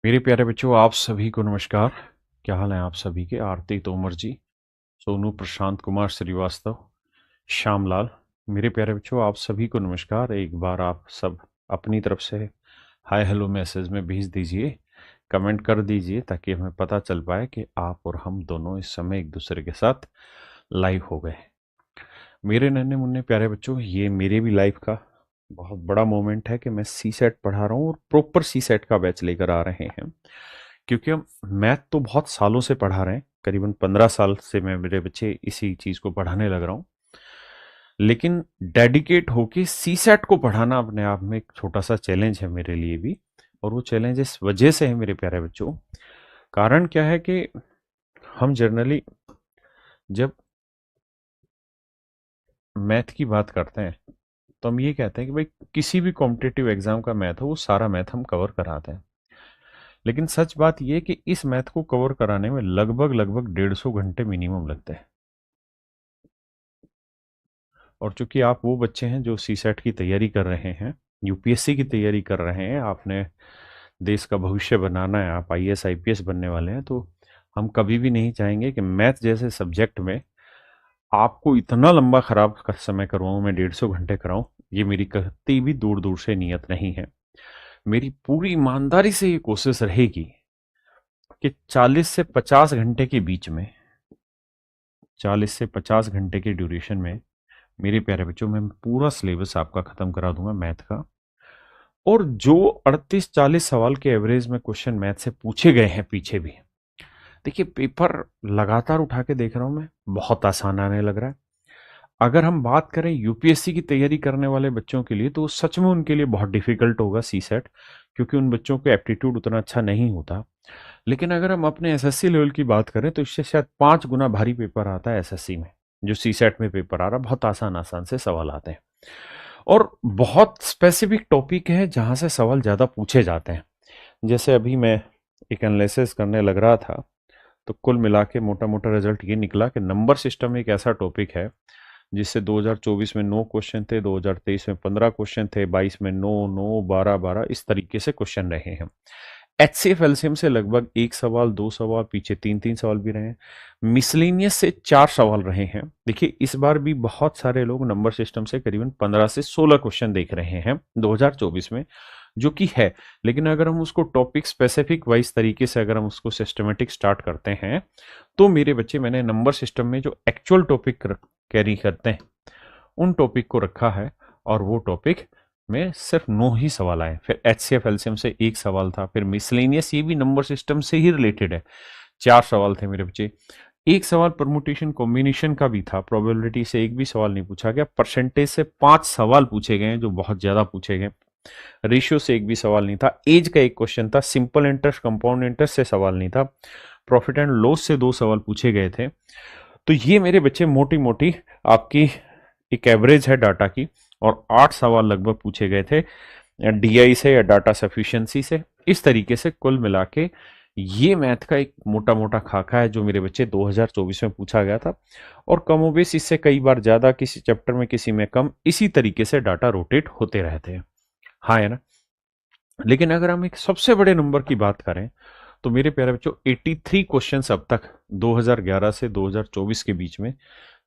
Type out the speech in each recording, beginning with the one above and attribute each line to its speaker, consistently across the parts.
Speaker 1: मेरे प्यारे बच्चों, आप सभी को नमस्कार। क्या हाल है आप सभी के? आरती तोमर जी, सोनू प्रशांत कुमार श्रीवास्तव, श्यामलाल। मेरे प्यारे बच्चों, आप सभी को नमस्कार। एक बार आप सब अपनी तरफ से हाय हेलो मैसेज में भेज दीजिए, कमेंट कर दीजिए, ताकि हमें पता चल पाए कि आप और हम दोनों इस समय एक दूसरे के साथ लाइव हो गए। मेरे नन्हे मुन्ने प्यारे बच्चों, ये मेरे भी लाइफ का बहुत बड़ा मोमेंट है कि मैं सी सेट पढ़ा रहा हूँ और प्रॉपर सी सेट का बैच लेकर आ रहे हैं। क्योंकि हम मैथ तो बहुत सालों से पढ़ा रहे हैं, करीबन 15 साल से मैं मेरे बच्चे इसी चीज को पढ़ाने लग रहा हूँ। लेकिन डेडिकेट होके सी सेट को पढ़ाना अपने आप में एक छोटा सा चैलेंज है मेरे लिए भी। और वो चैलेंज इस वजह से है मेरे प्यारे बच्चों। कारण क्या है कि हम जनरली जब मैथ की बात करते हैं तो हम ये कहते हैं कि भाई किसी भी कॉम्पिटिटिव एग्जाम का मैथ हो, वो सारा मैथ हम कवर कराते हैं। लेकिन सच बात यह कि इस मैथ को कवर कराने में लगभग लगभग 150 घंटे मिनिमम लगते हैं। और चूंकि आप वो बच्चे हैं जो सी सेट की तैयारी कर रहे हैं, यूपीएससी की तैयारी कर रहे हैं, आपने देश का भविष्य बनाना है, आप आईएएस आईपीएस बनने वाले हैं, तो हम कभी भी नहीं चाहेंगे कि मैथ जैसे सब्जेक्ट में आपको इतना लंबा खराब समय करवाऊं, मैं 150 घंटे कराऊं। ये मेरी कतई भी दूर दूर से नीयत नहीं है। मेरी पूरी ईमानदारी से ये कोशिश रहेगी कि 40 से 50 घंटे के बीच में, 40 से 50 घंटे के ड्यूरेशन में मेरे प्यारे बच्चों, मैं पूरा सिलेबस आपका खत्म करा दूंगा मैथ का। और जो 38-40 सवाल के एवरेज में क्वेश्चन मैथ से पूछे गए हैं पीछे भी, देखिए पेपर लगातार उठा के देख रहा हूं मैं, बहुत आसान आने लग रहा है। अगर हम बात करें यूपीएससी की तैयारी करने वाले बच्चों के लिए, तो सच में उनके लिए बहुत डिफिकल्ट होगा सी सेट, क्योंकि उन बच्चों का एप्टीट्यूड उतना अच्छा नहीं होता। लेकिन अगर हम अपने एसएससी लेवल की बात करें तो इससे शायद 5 गुना भारी पेपर आता है एसएससी में। जो सी सेट में पेपर आ रहा, बहुत आसान आसान से सवाल आते हैं और बहुत स्पेसिफिक टॉपिक है जहां से सवाल ज्यादा पूछे जाते हैं। जैसे अभी मैं एक एनालिसिस करने लग रहा था, तो कुल मिला के मोटा मोटा रिजल्ट ये निकला कि नंबर सिस्टम एक ऐसा टॉपिक है जिससे 2024 में 9 क्वेश्चन थे, 2023 में 15 क्वेश्चन थे, 22 में 9 9 12 12 इस तरीके से क्वेश्चन रहे हैं। एचसीएफ एलसीएम से लगभग 1 सवाल, 2 सवाल, पीछे 3 3 सवाल भी रहे हैं। मिसलेनियस से 4 सवाल रहे हैं। देखिए इस बार भी बहुत सारे लोग नंबर सिस्टम से करीबन 15 से 16 क्वेश्चन देख रहे हैं 2024 में, जो कि है। लेकिन अगर हम उसको टॉपिक स्पेसिफिक वाइज तरीके से अगर हम उसको सिस्टमेटिक स्टार्ट करते हैं, तो मेरे बच्चे, मैंने नंबर सिस्टम में जो एक्चुअल टॉपिक कैरी करते हैं उन टॉपिक को रखा है। और वो टॉपिक में सिर्फ 9 ही सवाल आए। फिर एचसीएफ एलसीएम से 1 सवाल था, फिर मिसलेनियस, ये भी नंबर सिस्टम से ही रिलेटेड है, 4 सवाल थे मेरे बच्चे। 1 सवाल परमुटेशन कॉम्बिनेशन का भी था, प्रोबेबिलिटी से एक भी सवाल नहीं पूछा गया। परसेंटेज से 5 सवाल पूछे गए हैं, जो बहुत ज्यादा पूछे गए। रेशियो से एक भी सवाल नहीं था। एज का एक क्वेश्चन था। सिंपल इंटरेस्ट, कंपाउंड इंटरेस्ट से सवाल नहीं था। प्रॉफिट एंड लॉस से 2 सवाल पूछे गए थे। तो ये मेरे बच्चे मोटी मोटी आपकी एक एवरेज है डाटा की। और 8 सवाल लगभग पूछे गए थे डीआई से या डाटा सफिशिएंसी से। इस तरीके से कुल मिला के ये मैथ का एक मोटा मोटा खाका है जो मेरे बच्चे 2024 में पूछा गया था। और कमोबेश इससे कई बार ज्यादा, किसी चैप्टर में किसी में कम, इसी तरीके से डाटा रोटेट होते रहते हैं। हाँ है ना। लेकिन अगर हम एक सबसे बड़े नंबर की बात करें, तो मेरे प्यारे बच्चों 83 क्वेश्चन अब तक 2011 से 2024 के बीच में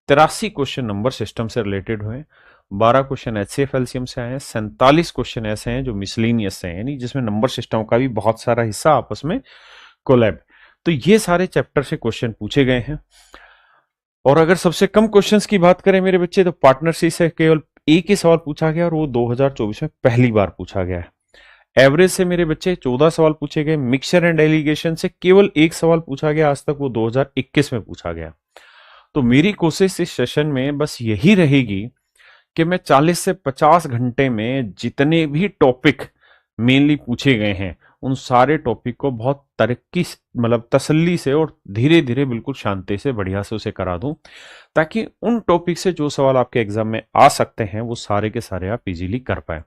Speaker 1: 83 क्वेश्चन नंबर सिस्टम से रिलेटेड हुए। 12 क्वेश्चन एचसीएफ एलसीएम से आए हैं। 47 क्वेश्चन ऐसे हैं जो मिसलेनियस से हैं, यानी जिसमें नंबर सिस्टम का भी बहुत सारा हिस्सा आपस में कोलैब। तो ये सारे चैप्टर से क्वेश्चन पूछे गए हैं। और अगर सबसे कम क्वेश्चंस की बात करें मेरे बच्चे, तो पार्टनरशिप से केवल एक ही सवाल पूछा गया और वो 2024 में पहली बार पूछा गया है। एवरेज से मेरे बच्चे 14 सवाल पूछे गए। मिक्सचर एंड एलिगेशन से केवल एक सवाल पूछा गया आज तक, वो 2021 में पूछा गया। तो मेरी कोशिश इस सेशन में बस यही रहेगी कि मैं 40 से 50 घंटे में जितने भी टॉपिक मेनली पूछे गए हैं उन सारे टॉपिक को बहुत तरक्की, मतलब तसल्ली से और धीरे धीरे बिल्कुल शांति से बढ़िया से उसे करा दूं, ताकि उन टॉपिक से जो सवाल आपके एग्जाम में आ सकते हैं वो सारे के सारे आप इजीली कर पाए।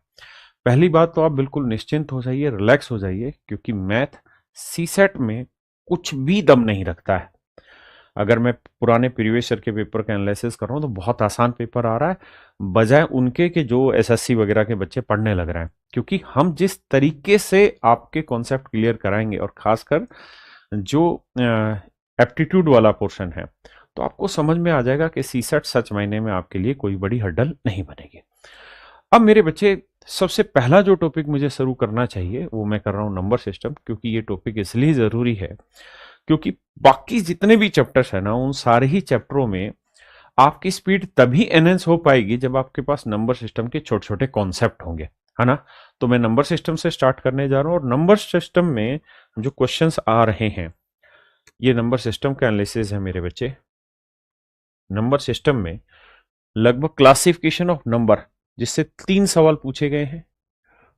Speaker 1: पहली बात तो आप बिल्कुल निश्चिंत हो जाइए, रिलैक्स हो जाइए, क्योंकि मैथ सी सेट में कुछ भी दम नहीं रखता है। अगर मैं पुराने प्रीवियस ईयर के पेपर का एनालिसिस कर रहा हूँ तो बहुत आसान पेपर आ रहा है, बजाय उनके के जो एसएससी वगैरह के बच्चे पढ़ने लग रहे हैं। क्योंकि हम जिस तरीके से आपके कॉन्सेप्ट क्लियर कराएंगे, और खासकर जो एप्टीट्यूड वाला पोर्शन है, तो आपको समझ में आ जाएगा कि सीसेट सच मायने में आपके लिए कोई बड़ी हर्डल नहीं बनेगी। अब मेरे बच्चे, सबसे पहला जो टॉपिक मुझे शुरू करना चाहिए वो मैं कर रहा हूं नंबर सिस्टम, क्योंकि ये टॉपिक इसलिए जरूरी है क्योंकि बाकी जितने भी चैप्टर्स है ना, उन सारे ही चैप्टरों में आपकी स्पीड तभी एनहेंस हो पाएगी जब आपके पास नंबर सिस्टम के छोटे छोटे कॉन्सेप्ट होंगे, है ना। तो मैं नंबर सिस्टम से स्टार्ट करने जा रहा हूं, और नंबर सिस्टम में जो क्वेश्चंस आ रहे हैं, ये नंबर सिस्टम का एनालिसिस है मेरे बच्चे। नंबर सिस्टम में लगभग क्लासिफिकेशन ऑफ नंबर, जिससे 3 सवाल पूछे गए हैं।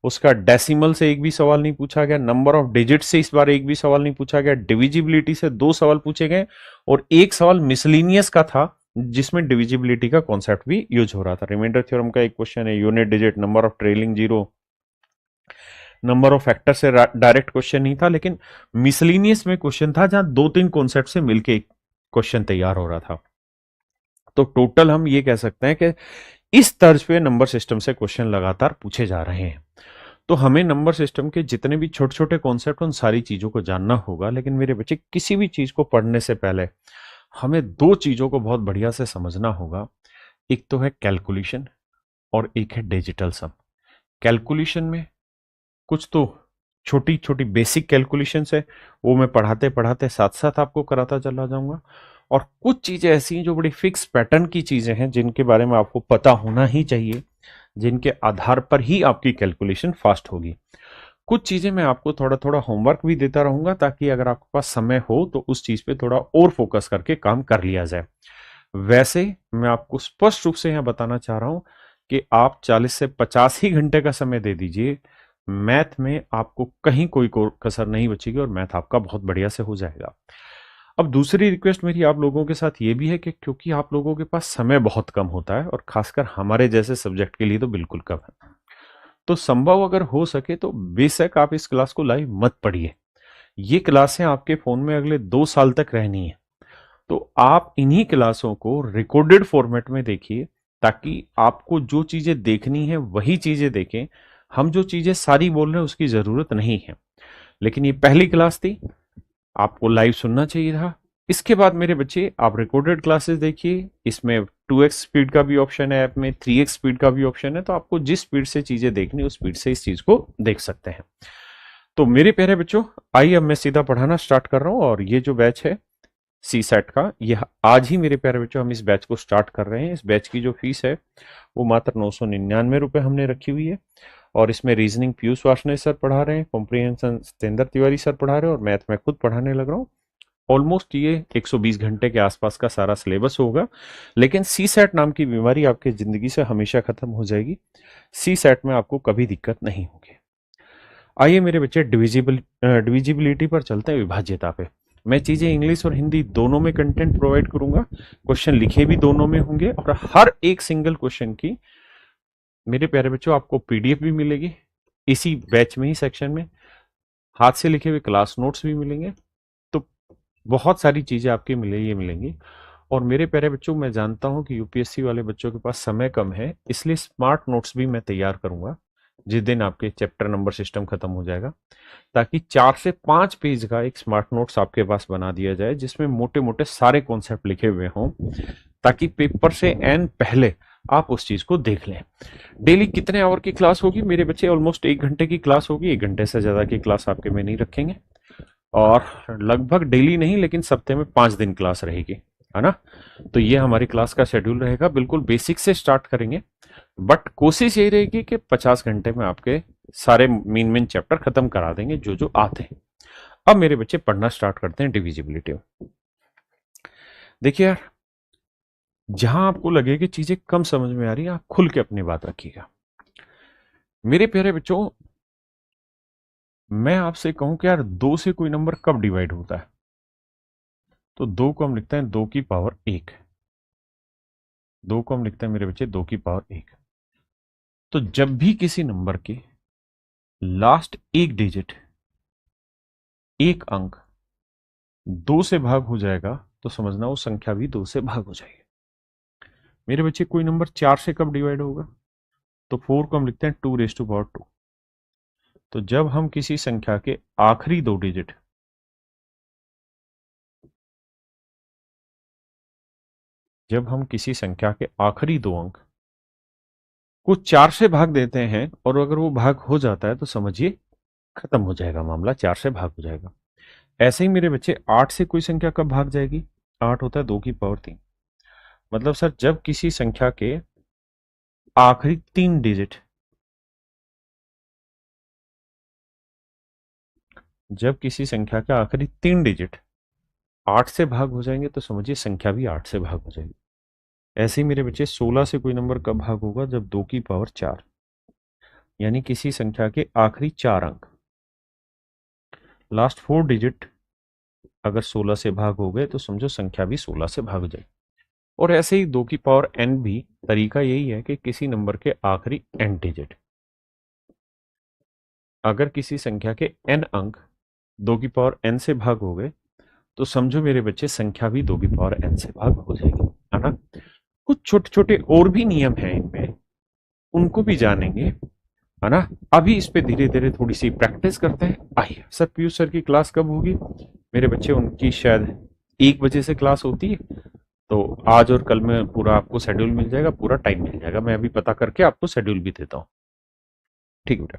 Speaker 1: उसका डेसिमल से एक भी सवाल नहीं पूछा गया, नंबर ऑफ डिजिट से इस बार एक भी सवाल नहीं पूछा गया, डिविजिबिलिटी से 2 सवाल पूछे गए, और एक सवाल मिसलिनियस का था जिसमें डिविजिबिलिटी का कॉन्सेप्ट भी यूज हो रहा था। रिमाइंडर थ्योरम का एक क्वेश्चन है, unit digit, number of trailing zero, number of factor से डायरेक्ट क्वेश्चन नहीं था, लेकिन मिसलिनियस में क्वेश्चन था जहां 2-3 कॉन्सेप्ट से मिलकर एक क्वेश्चन तैयार हो रहा था। तो टोटल हम ये कह सकते हैं कि इस तर्ज पे नंबर सिस्टम से क्वेश्चन लगातार पूछे जा रहे हैं। तो हमें नंबर सिस्टम के जितने भी छोटे छोटे कॉन्सेप्ट, उन सारी चीजों को जानना होगा। लेकिन मेरे बच्चे, किसी भी चीज को पढ़ने से पहले हमें 2 चीजों को बहुत बढ़िया से समझना होगा। एक तो है कैलकुलेशन और एक है डिजिटल सम। कैलकुलेशन में कुछ तो छोटी छोटी बेसिक कैलकुलेशंस है, वो मैं पढ़ाते पढ़ाते साथ साथ आपको कराता चला जाऊंगा। और कुछ चीजें ऐसी हैं जो बड़ी फिक्स पैटर्न की चीजें हैं, जिनके बारे में आपको पता होना ही चाहिए, जिनके आधार पर ही आपकी कैलकुलेशन फास्ट होगी। कुछ चीजें मैं आपको थोड़ा थोड़ा होमवर्क भी देता रहूंगा, ताकि अगर आपके पास समय हो तो उस चीज पे थोड़ा और फोकस करके काम कर लिया जाए। वैसे मैं आपको स्पष्ट रूप से यहां बताना चाह रहा हूं कि आप 40 से 50 ही घंटे का समय दे दीजिए, मैथ में आपको कहीं कोई कसर नहीं बचेगी और मैथ आपका बहुत बढ़िया से हो जाएगा। अब दूसरी रिक्वेस्ट मेरी आप लोगों के साथ ये भी है कि क्योंकि आप लोगों के पास समय बहुत कम होता है, और खासकर हमारे जैसे सब्जेक्ट के लिए तो बिल्कुल कम है, तो संभव अगर हो सके तो बेशक आप इस क्लास को लाइव मत पढ़िए। ये क्लासें आपके फोन में अगले 2 साल तक रहनी है, तो आप इन्हीं क्लासों को रिकॉर्डेड फॉर्मेट में देखिए, ताकि आपको जो चीजें देखनी है वही चीजें देखें। हम जो चीजें सारी बोल रहे हैं उसकी जरूरत नहीं है, लेकिन ये पहली क्लास थी, आपको लाइव सुनना चाहिए था। इसके बाद मेरे बच्चे, आप रिकॉर्डेड क्लासेस देखिए, इसमें 2x स्पीड का भी ऑप्शन है, ऐप में 3x स्पीड का भी ऑप्शन है, तो आपको जिस स्पीड से चीजें देखनी उस स्पीड से इस चीज को देख सकते हैं। तो मेरे प्यारे बच्चों, आइए अब मैं सीधा पढ़ाना स्टार्ट कर रहा हूं। और ये जो बैच है सी सेट का, यह आज ही मेरे प्यारे बच्चों हम इस बैच को स्टार्ट कर रहे हैं। इस बैच की जो फीस है वो मात्र 999 रुपए हमने रखी हुई है। और इसमें रीजनिंग पीयूष वार्ष्णेय सर पढ़ा रहे हैं, कॉम्प्रिहेंशन सतेंद्र तिवारी सर पढ़ा रहे हैं, और मैथ में खुद पढ़ाने लग रहा हूँ। ऑलमोस्ट ये 120 घंटे के आसपास का सारा सिलेबस होगा। लेकिन सी सेट नाम की बीमारी आपकी जिंदगी से हमेशा खत्म हो जाएगी। सी सेट में आपको कभी दिक्कत नहीं होगी। आइए मेरे बच्चे, डिविजिबिलिटी पर चलते हैं, विभाज्यता पे। मैं चीजें इंग्लिश और हिंदी दोनों में कंटेंट प्रोवाइड करूंगा, क्वेश्चन लिखे भी दोनों में होंगे, और हर एक सिंगल क्वेश्चन की मेरे प्यारे बच्चों आपको पीडीएफ भी मिलेगी इसी बैच में ही सेक्शन में, हाथ से लिखे हुए क्लास नोट्स भी मिलेंगे। तो बहुत सारी चीजें आपकी मिलेंगी। और मेरे प्यारे बच्चों, मैं जानता हूं कि यूपीएससी वाले बच्चों के पास समय कम है, इसलिए स्मार्ट नोट्स भी मैं तैयार करूंगा जिस दिन आपके चैप्टर नंबर सिस्टम खत्म हो जाएगा, ताकि 4 से 5 पेज का एक स्मार्ट नोट्स आपके पास बना दिया जाए, जिसमें मोटे मोटे सारे कॉन्सेप्ट लिखे हुए हों, ताकि पेपर से एन पहले आप उस चीज को देख लें। डेली कितने आवर की क्लास होगी मेरे बच्चे? ऑलमोस्ट 1 घंटे की क्लास होगी। 1 घंटे से ज्यादा की क्लास आपके में नहीं रखेंगे, और लगभग डेली नहीं, लेकिन सप्ते में 5 दिन क्लास रहेगी, है ना। तो ये हमारी क्लास का शेड्यूल रहेगा। बिल्कुल बेसिक से स्टार्ट करेंगे, बट कोशिश यही रहेगी कि 50 घंटे में आपके सारे मेन चैप्टर खत्म करा देंगे जो जो आते हैं। अब मेरे बच्चे पढ़ना स्टार्ट करते हैं डिविजिबिलिटी। देखिए यार, जहां आपको लगे कि चीजें कम समझ में आ रही है, आप खुल के अपनी बात रखिएगा। मेरे प्यारे बच्चों, मैं आपसे कहूं कि यार 2 से कोई नंबर कब डिवाइड होता है, तो 2 को हम लिखते हैं 2 की पावर 1। 2 को हम लिखते हैं मेरे बच्चे 2 की पावर 1। तो जब भी किसी नंबर के लास्ट एक डिजिट, एक अंक 2 से भाग हो जाएगा, तो समझना वो संख्या भी 2 से भाग हो जाएगी। मेरे बच्चे कोई नंबर 4 से कब डिवाइड होगा? तो 4 को हम लिखते हैं 2⁻²। तो जब हम किसी संख्या के आखिरी 2 डिजिट जब हम किसी संख्या के आखिरी 2 अंक को 4 से भाग देते हैं और अगर वो भाग हो जाता है तो समझिए खत्म हो जाएगा मामला, 4 से भाग हो जाएगा। ऐसे ही मेरे बच्चे 8 से कोई संख्या कब भाग जाएगी? 8 होता है 2⁻3। मतलब सर जब किसी संख्या के आखिरी 3 डिजिट जब किसी संख्या के आखिरी 3 डिजिट 8 से भाग हो जाएंगे तो समझिए संख्या भी 8 से भाग हो जाएगी। ऐसे ही मेरे बच्चे 16 से कोई नंबर कब भाग होगा? जब 2⁻4, यानी किसी संख्या के आखिरी 4 अंक लास्ट 4 डिजिट अगर 16 से भाग हो गए तो समझो संख्या भी 16 से भाग जाए। और ऐसे ही 2n भी तरीका यही है कि किसी नंबर के आखिरी n डिजिट अगर किसी संख्या के n अंक 2n से भाग हो गए तो समझो मेरे बच्चे संख्या भी 2n से भाग हो जाएगी, है ना। कुछ छोटे छोटे और भी नियम हैं इनमें, उनको भी जानेंगे, है ना। अभी इस पे धीरे धीरे थोड़ी सी प्रैक्टिस करते हैं। आइए सर, पीयूष सर की क्लास कब होगी? मेरे बच्चे उनकी शायद 1 बजे से क्लास होती है, तो आज और कल में पूरा आपको शेड्यूल मिल जाएगा, पूरा टाइम मिल जाएगा। मैं अभी पता करके आपको शेड्यूल भी देता हूँ, ठीक बेटा।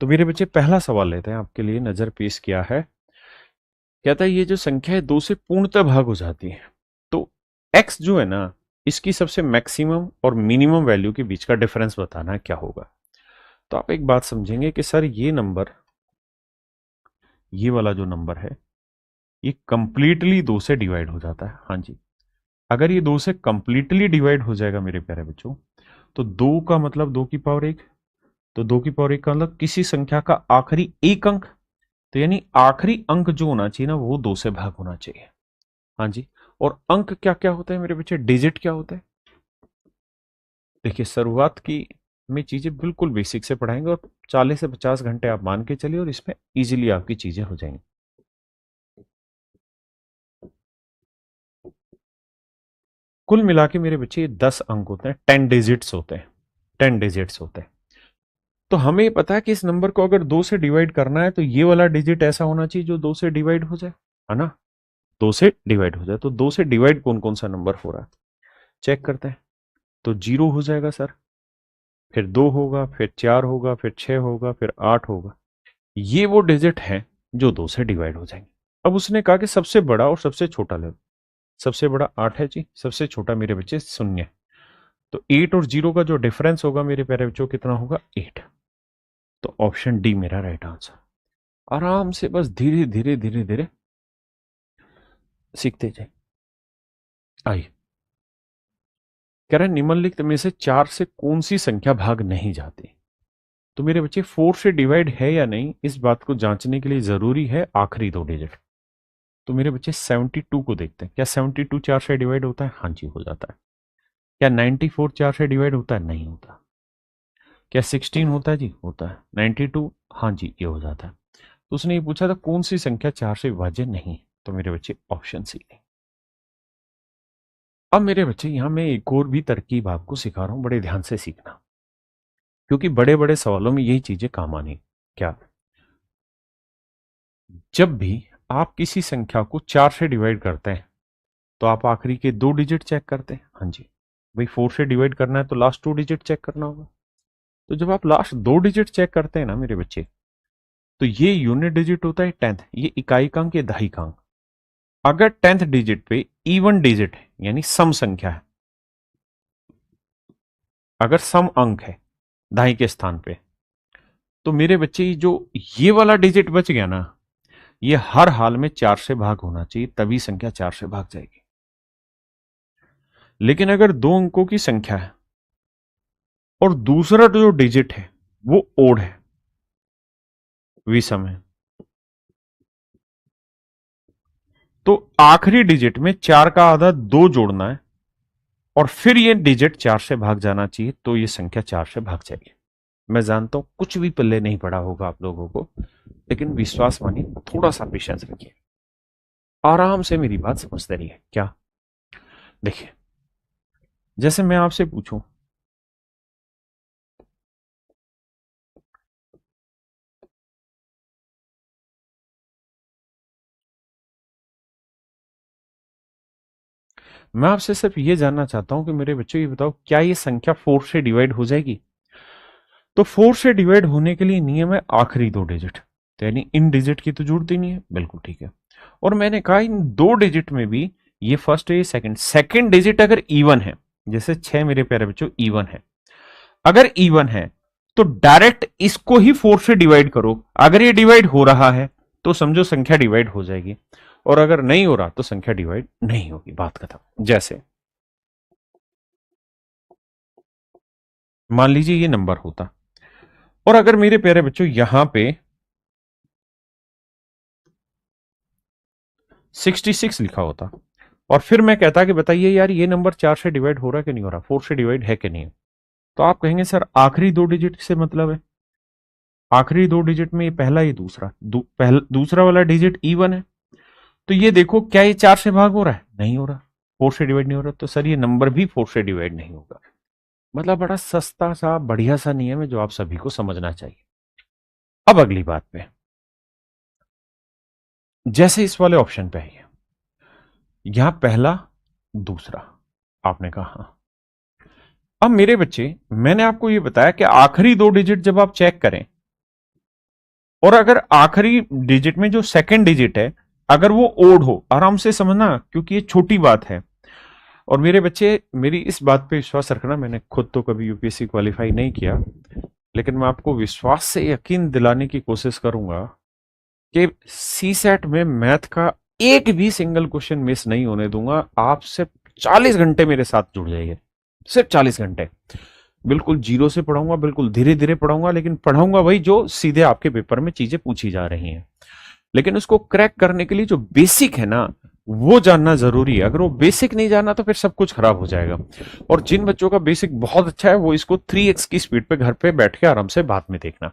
Speaker 1: तो मेरे बच्चे पहला सवाल लेते हैं, आपके लिए नजर पेश किया है। कहता है ये जो संख्या है 2 से पूर्णतः भाग हो जाती है, तो x जो है ना, इसकी सबसे मैक्सिमम और मिनिमम वैल्यू के बीच का डिफरेंस बताना है, क्या होगा। तो आप एक बात समझेंगे कि सर ये नंबर, ये वाला जो नंबर है, ये कंप्लीटली 2 से डिवाइड हो जाता है। हाँ जी, अगर ये 2 से कंप्लीटली डिवाइड हो जाएगा मेरे प्यारे बच्चों, तो 2 का मतलब 2⁻1, तो 2⁻1 का मतलब किसी संख्या का आखिरी एक अंक, तो यानी आखिरी अंक जो होना चाहिए ना वो 2 से भाग होना चाहिए। हाँ जी, और अंक क्या क्या होता है मेरे बच्चे, डिजिट क्या होता है? देखिए शुरुआत की में चीजें बिल्कुल बेसिक से पढ़ाएंगे और 40 से 50 घंटे आप मान के चलिए और इसमें इजीली आपकी चीजें हो जाएंगी। कुल मिला के मेरे बच्चे 10 अंक होते हैं, 10 डिजिट्स होते हैं, 10 डिजिट्स होते हैं। तो हमें पता है कि इस नंबर को अगर 2 से डिवाइड करना है तो ये वाला डिजिट ऐसा होना चाहिए जो 2 से डिवाइड हो जाए, है ना। 2 से डिवाइड हो जाए, तो 2 से डिवाइड कौन कौन सा नंबर हो रहा है चेक करते हैं। तो 0 हो जाएगा सर, फिर 2 होगा, फिर 4 होगा, फिर 6 होगा, फिर 8 होगा। ये वो डिजिट है जो 2 से डिवाइड हो जाएंगे। अब उसने कहा कि सबसे बड़ा और सबसे छोटा ले लो। सबसे बड़ा 8 है जी, सबसे छोटा मेरे बच्चे 0। तो 8 और 0 का जो डिफरेंस होगा मेरे प्यारे बच्चों कितना होगा? 8। तो ऑप्शन डी मेरा राइट आंसर। आराम से बस धीरे धीरे धीरे धीरे सीखते जाए। आइए, कह रहे निम्नलिखित में से 4 से कौन सी संख्या भाग नहीं जाती? तो मेरे बच्चे 4 से डिवाइड है या नहीं, इस बात को जांचने के लिए जरूरी है आखिरी 2 डिजिट। तो मेरे बच्चे 72 को देखते हैं, क्या 72 4 से डिवाइड होता है? हाँ जी हो जाता है। क्या 94 4 से डिवाइड होता है? नहीं होता। क्या 16 होता है? जी होता है। 92, हाँ जी ये हो जाता है। तो उसने ये पूछा था कौन सी संख्या 4 से विभाज्य नहीं, तो मेरे बच्चे ऑप्शन सी नहीं। अब मेरे बच्चे यहां मैं एक और भी तरकीब आपको सिखा रहा हूं, बड़े ध्यान से सीखना, क्योंकि बड़े बड़े सवालों में यही चीजें काम आनी। क्या? जब भी आप किसी संख्या को 4 से डिवाइड करते हैं तो आप आखिरी के 2 डिजिट चेक करते हैं। हाँ जी, भाई 4 से डिवाइड करना है तो लास्ट 2 डिजिट चेक करना होगा। तो जब आप लास्ट 2 डिजिट चेक करते हैं ना मेरे बच्चे, तो ये यूनिट डिजिट होता है 10th, ये इकाई का अंक, ये दहाई का अंक। अगर 10th डिजिट पे इवन डिजिट है यानी सम संख्या है, अगर सम अंक है दहाई के स्थान पे, तो मेरे बच्चे जो ये वाला डिजिट बच गया ना, ये हर हाल में 4 से भाग होना चाहिए, तभी संख्या 4 से भाग जाएगी। लेकिन अगर 2 अंकों की संख्या है और दूसरा जो डिजिट है वो ओड है, विषम है, तो आखिरी डिजिट में 4 का आधा 2 जोड़ना है और फिर ये डिजिट 4 से भाग जाना चाहिए, तो ये संख्या 4 से भाग जाएगी। मैं जानता हूं कुछ भी पल्ले नहीं पड़ा होगा आप लोगों को, लेकिन विश्वास मानिए, थोड़ा सा पेशेंस रखिए। आराम से मेरी बात समझते रहिए। क्या? देखिए, जैसे मैं आपसे पूछूं, मैं आपसे सिर्फ ये जानना चाहता हूं कि मेरे बच्चों ये बताओ, क्या ये संख्या 4 से डिवाइड हो जाएगी? तो 4 से डिवाइड होने के लिए नियम है आखिरी दो डिजिट, तो यानी इन डिजिट की तो जरूरत ही नहीं है। बिल्कुल ठीक है। और मैंने कहा इन दो डिजिट में भी, ये फर्स्ट है ये सेकंड, सेकंड डिजिट अगर इवन है, जैसे 6 मेरे प्यारे बच्चों इवन है, अगर इवन है तो डायरेक्ट इसको ही 4 से डिवाइड करो। अगर ये डिवाइड हो रहा है तो समझो संख्या डिवाइड हो जाएगी, और अगर नहीं हो रहा तो संख्या डिवाइड नहीं होगी। बात खत्म। जैसे मान लीजिए ये नंबर होता, और अगर मेरे प्यारे बच्चों यहां पे 66 लिखा होता, और फिर मैं कहता कि बताइए यार ये नंबर 4 से डिवाइड हो रहा है कि नहीं हो रहा, 4 से डिवाइड है कि नहीं, तो आप कहेंगे सर आखिरी दो डिजिट से मतलब है। आखिरी दो डिजिट में ये पहला ये दूसरा, दूसरा वाला डिजिट इवन है, तो ये देखो क्या ये 4 से भाग हो रहा है? नहीं हो रहा। 4 से डिवाइड नहीं हो रहा, तो सर ये नंबर भी 4 से डिवाइड नहीं होगा। मतलब बड़ा सस्ता सा बढ़िया सा नियम है जो आप सभी को समझना चाहिए। अब अगली बात पे, जैसे इस वाले ऑप्शन पे है, यहां पहला दूसरा, आपने कहा हाँ। अब मेरे बच्चे, मैंने आपको ये बताया कि आखिरी दो डिजिट जब आप चेक करें, और अगर आखिरी डिजिट में जो सेकंड डिजिट है अगर वो ओड हो, आराम से समझना क्योंकि ये छोटी बात है। और मेरे बच्चे, मेरी इस बात पे विश्वास रखना, मैंने खुद तो कभी यूपीएससी क्वालिफाई नहीं किया, लेकिन मैं आपको विश्वास से यकीन दिलाने की कोशिश करूंगा कि सी सेट में मैथ का एक भी सिंगल क्वेश्चन मिस नहीं होने दूंगा। आप सिर्फ 40 घंटे मेरे साथ जुड़ जाइए, सिर्फ 40 घंटे। बिल्कुल जीरो से पढ़ाऊंगा, बिल्कुल धीरे धीरे पढ़ाऊंगा, लेकिन पढ़ाऊंगा वही जो सीधे आपके पेपर में चीजें पूछी जा रही हैं। लेकिन उसको क्रैक करने के लिए जो बेसिक है ना, वो जानना जरूरी है। अगर वो बेसिक नहीं जाना तो फिर सब कुछ खराब हो जाएगा। और जिन बच्चों का बेसिक बहुत अच्छा है वो इसको 3x की स्पीड पे घर पे बैठ के आराम से बाद में देखना।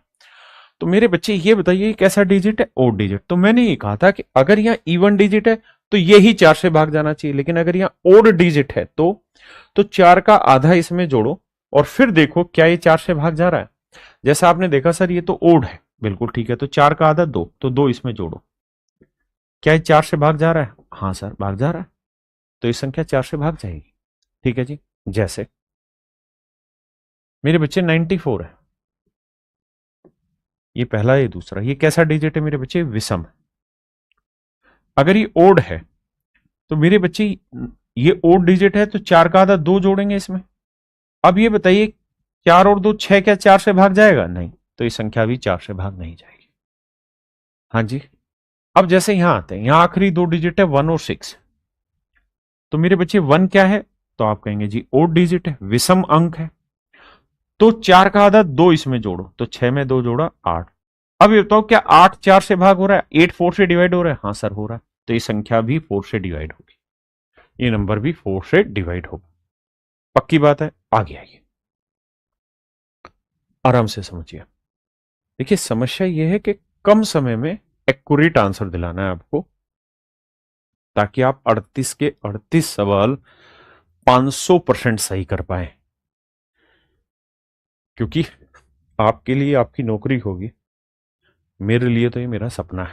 Speaker 1: तो मेरे बच्चे ये बताइए कैसा डिजिट है? Odd digit. तो मैंने ये कहा था कि अगर यहाँ इवन डिजिट है तो ये ही 4 से भाग जाना चाहिए, लेकिन अगर यहाँ ओड डिजिट है तो 4 का आधा इसमें जोड़ो और फिर देखो क्या ये 4 से भाग जा रहा है। जैसा आपने देखा सर ये तो ओड है, बिल्कुल ठीक है, तो 4 का आधा 2, तो 2 इसमें जोड़ो। क्या ये 4 से भाग जा रहा है? हाँ सर भाग जा रहा है, तो ये संख्या 4 से भाग जाएगी। ठीक है जी। जैसे मेरे बच्चे 94 है, ये पहला ये दूसरा, ये कैसा डिजिट है मेरे बच्चे? विषम। अगर ये ओड है तो मेरे बच्चे ये ओड डिजिट है, तो 4 का आधा 2 जोड़ेंगे इसमें। अब ये बताइए 4 और 2 6, क्या 4 से भाग जाएगा? नहीं, तो ये संख्या भी 4 से भाग नहीं जाएगी। हाँ जी। अब जैसे यहां आते हैं, यहां आखिरी दो डिजिट है 1 और 6, तो मेरे बच्चे 1 क्या है? तो आप कहेंगे जी ओड डिजिट है, विषम अंक है, तो 4 का आधा 2 इसमें जोड़ो, तो 6 में 2 जोड़ा 8। अब ये बताओ क्या 8 4 से भाग हो रहा है? 8 4 से डिवाइड हो रहा है? हाँ सर हो रहा है, तो ये संख्या भी 4 से डिवाइड होगी, ये नंबर भी 4 से डिवाइड होगा। पक्की बात है? आगे आइए, आराम से समझिए। देखिए समस्या यह है कि कम समय में एक्यूरेट आंसर दिलाना है आपको, ताकि आप 38 के 38 सवाल 500% सही कर पाए, क्योंकि आपके लिए आपकी नौकरी होगी, मेरे लिए तो ये मेरा सपना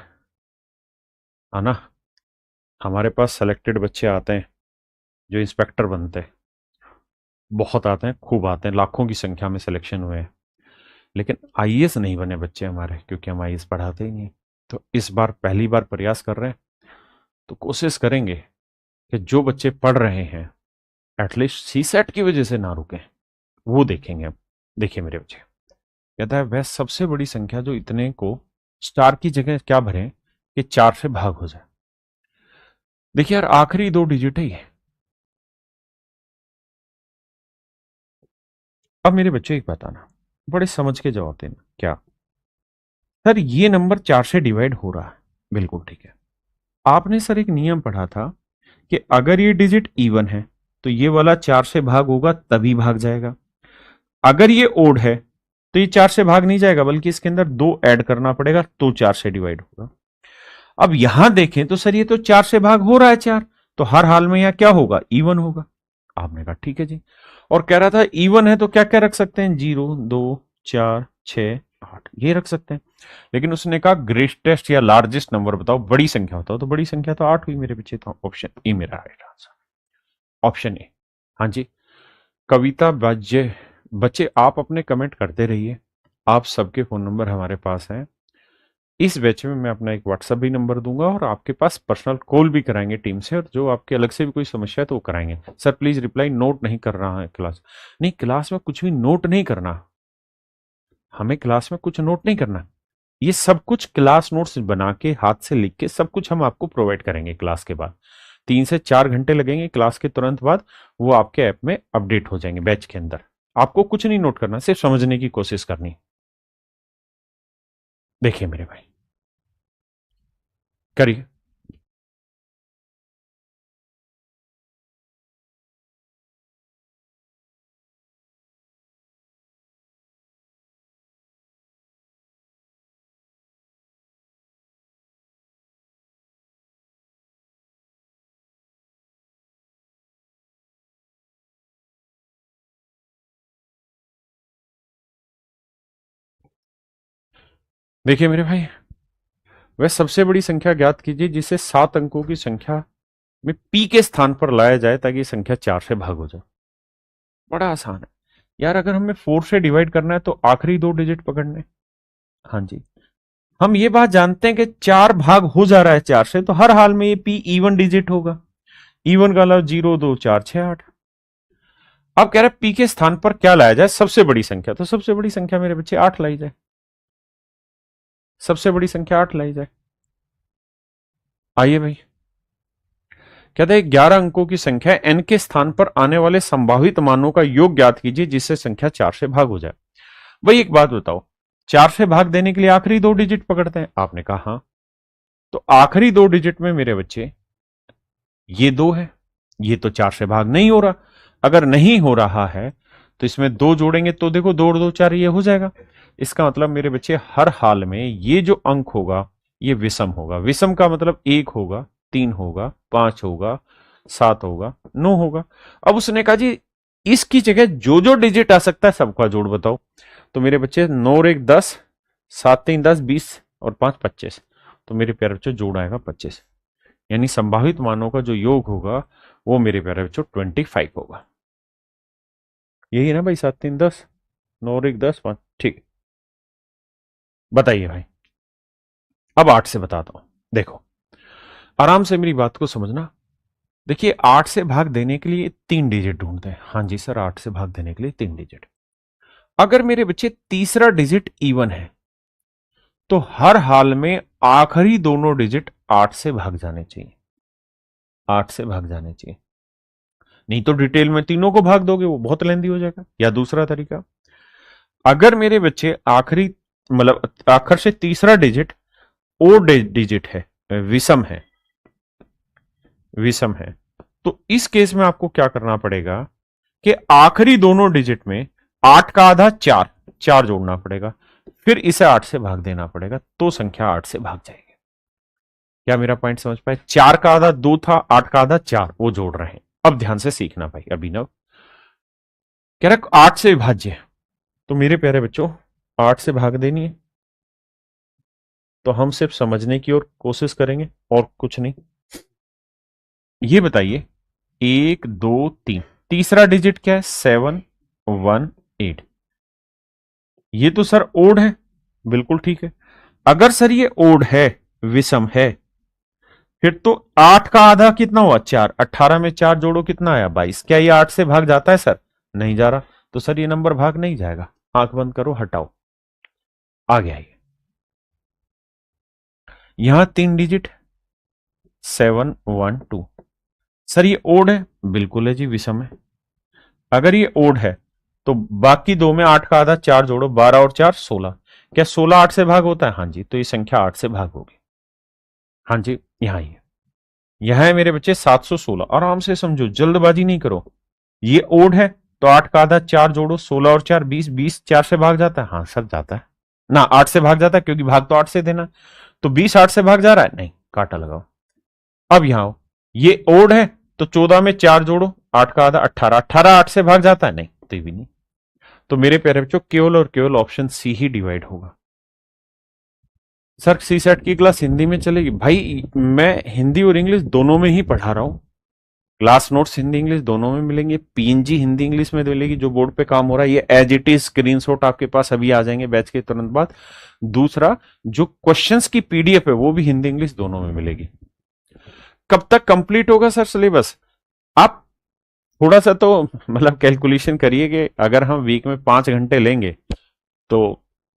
Speaker 1: है ना। हमारे पास सेलेक्टेड बच्चे आते हैं जो इंस्पेक्टर बनते हैं, बहुत आते हैं, खूब आते हैं, लाखों की संख्या में सिलेक्शन हुए हैं, लेकिन आईएएस नहीं बने बच्चे हमारे, क्योंकि हम आईएएस पढ़ाते ही नहीं। तो इस बार पहली बार प्रयास कर रहे हैं, तो कोशिश करेंगे कि जो बच्चे पढ़ रहे हैं एटलीस्ट सी सेट की वजह से ना रुकें, वो देखेंगे हम। देखिए मेरे बच्चे, कहता है वह सबसे बड़ी संख्या जो इतने को स्टार की जगह क्या भरें कि 4 से भाग हो जाए। देखिए यार आखिरी दो डिजिट है ये। अब मेरे बच्चे एक बताना, बड़े समझ के जवाब देना। क्या सर ये नंबर 4 से डिवाइड हो रहा है? बिल्कुल ठीक है। आपने सर एक नियम पढ़ा था कि अगर ये डिजिट इवन है तो ये वाला 4 से भाग होगा तभी भाग जाएगा, अगर ये ओड है तो ये 4 से भाग नहीं जाएगा, बल्कि इसके अंदर 2 ऐड करना पड़ेगा तो 4 से डिवाइड होगा। अब यहां देखें तो सर ये तो 4 से भाग हो रहा है 4, तो हर हाल में यहां क्या होगा, इवन होगा। आपने कहा ठीक है जी, और कह रहा था इवन है तो क्या क्या रख सकते हैं, 0 2 4 6 8 ये रख सकते हैं। लेकिन उसने कहा ग्रेटेस्ट या लार्जेस्ट नंबर बताओ, बड़ी संख्या बताओ, तो बड़ी संख्या तो 8 हुई मेरे बच्चे, तो ऑप्शन ए मेरा राइट आंसर, ऑप्शन ए। हाँ जी, कविता बाज्य। बच्चे आप अपने कमेंट करते रहिए, आप सबके फोन नंबर हमारे पास हैं। इस बैच में मैं अपना एक व्हाट्सएप भी नंबर दूंगा और आपके पास पर्सनल कॉल भी कराएंगे टीम से, और जो आपके अलग से भी कोई समस्या है तो वो कराएंगे। सर प्लीज रिप्लाई नोट नहीं कर रहा है क्लास, नहीं क्लास में कुछ भी नोट नहीं करना, हमें क्लास में कुछ नोट नहीं करना, ये सब कुछ क्लास नोट्स बना के हाथ से लिख के सब कुछ हम आपको प्रोवाइड करेंगे क्लास के बाद। 3 से 4 घंटे लगेंगे क्लास के तुरंत बाद, वो आपके ऐप में अपडेट हो जाएंगे बैच के अंदर। आपको कुछ नहीं नोट करना, सिर्फ समझने की कोशिश करनी। देखिए मेरे भाई, करिए। देखिए मेरे भाई, वह सबसे बड़ी संख्या ज्ञात कीजिए जिसे 7 अंकों की संख्या में पी के स्थान पर लाया जाए ताकि संख्या 4 से भाग हो जाए। बड़ा आसान है यार, अगर हमें 4 से डिवाइड करना है तो आखिरी 2 डिजिट पकड़ने। हाँ जी, हम ये बात जानते हैं कि 4 भाग हो जा रहा है 4 से, तो हर हाल में ये पी इवन डिजिट होगा। इवन का मतलब 0 2 4 6 8। अब कह रहे हैं पी के स्थान पर क्या लाया जाए, सबसे बड़ी संख्या, तो सबसे बड़ी संख्या मेरे बच्चे 8 लाई जाए, सबसे बड़ी संख्या 8 लाई जाए। आइए भाई, कहते हैं 11 अंकों की संख्या n के स्थान पर आने वाले संभावित मानों का योग ज्ञात कीजिए जिससे संख्या 4 से भाग हो जाए। भाई एक बात बताओ, 4 से भाग देने के लिए आखिरी 2 डिजिट पकड़ते हैं, आपने कहा हाँ, तो आखिरी 2 डिजिट में मेरे बच्चे ये 2 है, ये तो 4 से भाग नहीं हो रहा। अगर नहीं हो रहा है तो इसमें 2 जोड़ेंगे तो देखो 2 और 2 4 ये हो जाएगा। इसका मतलब मेरे बच्चे हर हाल में ये जो अंक होगा ये विषम होगा। विषम का मतलब 1 होगा, 3 होगा, 5 होगा, 7 होगा, 9 होगा। अब उसने कहा जी इसकी जगह जो जो डिजिट आ सकता है सबका जोड़ बताओ, तो मेरे बच्चे 9 और 1 10, 7 3 10 20 और 5 25, तो मेरे प्यारे बच्चों जोड़ आएगा 25, यानी संभावित मानों का जो योग होगा वो मेरे प्यारे बच्चों 25 होगा। यही है ना भाई, 7 3 10, 9 और 1 10 5, ठीक। बताइए भाई, अब 8 से बताता हूं, देखो आराम से मेरी बात को समझना। देखिए 8 से भाग देने के लिए 3 डिजिट ढूंढते हैं। हाँ जी सर, 8 से भाग देने के लिए 3 डिजिट। अगर मेरे बच्चे तीसरा डिजिट इवन है तो हर हाल में आखिरी दोनों डिजिट 8 से भाग जाने चाहिए, 8 से भाग जाने चाहिए। नहीं तो डिटेल में तीनों को भाग दोगे वो बहुत लेंदी हो जाएगा। या दूसरा तरीका, अगर मेरे बच्चे आखिरी मतलब आखिर से तीसरा डिजिट ओ डिजिट है, विषम है, विषम है, तो इस केस में आपको क्या करना पड़ेगा कि आखिरी दोनों डिजिट में 8 का आधा 4, 4 जोड़ना पड़ेगा, फिर इसे 8 से भाग देना पड़ेगा, तो संख्या 8 से भाग जाएगी। क्या मेरा पॉइंट समझ पाए? 4 का आधा 2 था, 8 का आधा 4, वो जोड़ रहे हैं। अब ध्यान से सीखना भाई। अभिनव कह रहा 8 से विभाज्य, तो मेरे प्यारे बच्चों 8 से भाग देनी है, तो हम सिर्फ समझने की ओर कोशिश करेंगे और कुछ नहीं। ये बताइए 1 2 3, तीसरा डिजिट क्या है? 7 1 8। ये तो सर ओड है, बिल्कुल ठीक है। अगर सर ये ओड है, विषम है, फिर तो 8 का आधा कितना हुआ? 4, 18 में 4 जोड़ो कितना आया? 22। क्या ये 8 से भाग जाता है सर? नहीं जा रहा, तो सर ये नंबर भाग नहीं जाएगा। आंख बंद करो, हटाओ, आगे आइए। यहां 3 डिजिट 7 1 2, सर ये ओड है, बिल्कुल है जी, विषम है। अगर ये ओड है तो बाकी दो में 8 का आधा 4 जोड़ो, 12 और 4 16। क्या 16 8 से भाग होता है? हाँ जी, तो ये संख्या 8 से भाग होगी। हाँ जी, यहां ही है, यह है मेरे बच्चे 716। आराम से समझो, जल्दबाजी नहीं करो। ये ओड है तो 8 का आधा 4 जोड़ो, 16 और 4 20, 20 4 से भाग जाता है? हाँ सर जाता है ना, 8 से भाग जाता है क्योंकि भाग तो 8 से देना। तो 20 8 से भाग जा रहा है? नहीं, काटा लगाओ। अब यहां आओ, ये ओड है तो 14 में 4 जोड़ो, 8 का आधा 18, 18 8 से भाग जाता है, नहीं तो ये भी नहीं। तो मेरे प्यारे बच्चों केवल और केवल ऑप्शन सी ही डिवाइड होगा। सर सी सेट की क्लास हिंदी में चलेगी? भाई मैं हिंदी और इंग्लिश दोनों में ही पढ़ा रहा हूं। क्लास नोट्स हिंदी इंग्लिश दोनों में मिलेंगे, पीएनजी हिंदी इंग्लिश में मिलेगी, जो बोर्ड पे काम हो रहा है ये एज इट इज स्क्रीनशॉट आपके पास अभी आ जाएंगे बैच के तुरंत बाद। दूसरा, जो क्वेश्चंस की पीडीएफ है वो भी हिंदी इंग्लिश दोनों में मिलेगी। कब तक कंप्लीट होगा सर सिलेबस? आप थोड़ा सा तो मतलब कैलकुलेशन करिए कि अगर हम वीक में 5 घंटे लेंगे तो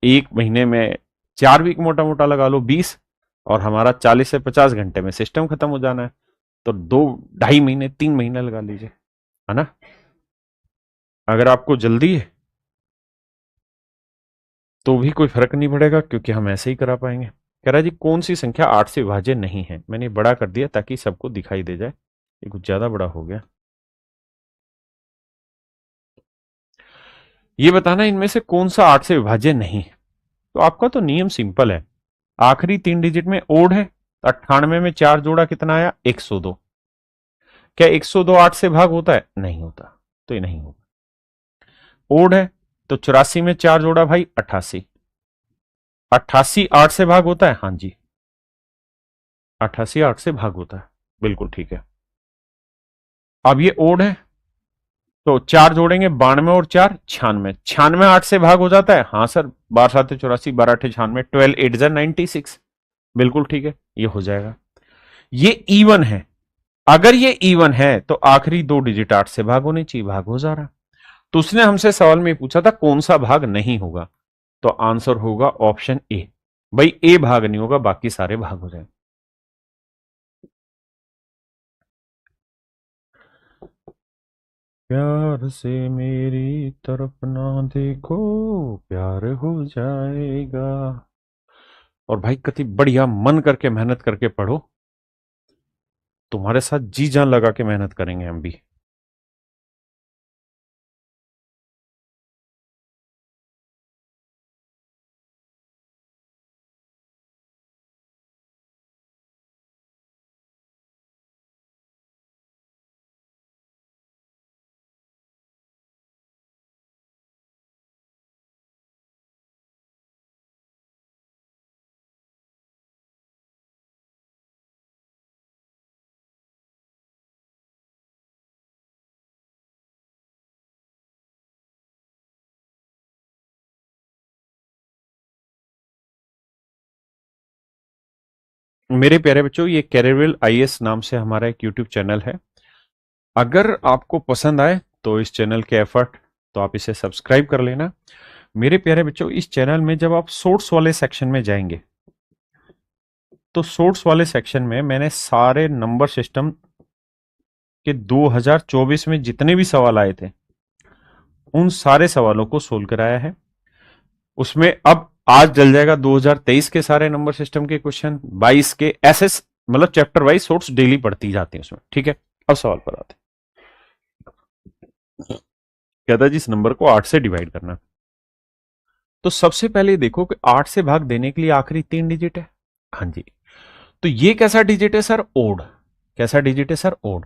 Speaker 1: एक महीने में 4 वीक मोटा मोटा लगा लो 20, और हमारा 40 से 50 घंटे में सिस्टम खत्म हो जाना है। तो 2 ढाई महीने 3 महीने लगा लीजिए, है ना, अगर आपको जल्दी है तो भी कोई फर्क नहीं पड़ेगा क्योंकि हम ऐसे ही करा पाएंगे। कह रहा जी कौन सी संख्या 8 से विभाज्य नहीं है? मैंने बड़ा कर दिया ताकि सबको दिखाई दे जाए, ये कुछ ज्यादा बड़ा हो गया। ये बताना इनमें से कौन सा 8 से विभाज्य नहीं है। तो आपका तो नियम सिंपल है, आखिरी 3 डिजिट में ओड है, 98 में 4 जोड़ा कितना आया? 102। क्या 102 8 से भाग होता है? नहीं होता, तो ये नहीं होगा। ओड है तो 84 में 4 जोड़ा भाई 88, 88 8 से भाग होता है? हाँ जी, 88 8 से भाग होता है, बिल्कुल ठीक है। अब ये ओड है तो 4 जोड़ेंगे, 92 और 4 96, 96 8 से भाग हो जाता है? हाँ सर, 12 7 84, 12 8 96, 12 8 96, बिल्कुल ठीक है, ये हो जाएगा। ये इवन है, अगर ये इवन है तो आखिरी 2 डिजिट 8 से भाग होने चाहिए, भाग हो जा रहा। तो उसने हमसे सवाल में पूछा था कौन सा भाग नहीं होगा, तो आंसर होगा ऑप्शन ए। भाई ए भाग नहीं होगा, बाकी सारे भाग हो जाए। प्यार से मेरी तरफ ना देखो, प्यार हो जाएगा। और भाई कति बढ़िया मन करके मेहनत करके पढ़ो, तुम्हारे साथ जी जान लगा के मेहनत करेंगे हम भी। मेरे प्यारे बच्चों, ये कैरियर आईएएस नाम से हमारा एक यूट्यूब चैनल है। अगर आपको पसंद आए तो इस चैनल के एफर्ट, तो आप इसे सब्सक्राइब कर लेना। मेरे प्यारे बच्चों, इस चैनल में जब आप सोर्स वाले सेक्शन में जाएंगे तो सोर्स वाले सेक्शन में मैंने सारे नंबर सिस्टम के 2024 में जितने भी सवाल आए थे उन सारे सवालों को सोल्व कराया है। उसमें अब आज डल जाएगा 2023 के सारे नंबर सिस्टम के क्वेश्चन, 22 के ऐसे, मतलब चैप्टर वाइज सोर्स डेली पढ़ती जाती है उसमें, ठीक है। अब सवाल पर आते हैं। कहता है जिस नंबर को 8 से डिवाइड करना, तो सबसे पहले देखो कि 8 से भाग देने के लिए आखिरी 3 डिजिट है। हाँ जी, तो ये कैसा डिजिट है सर? ओड। कैसा डिजिट है सर? ओड।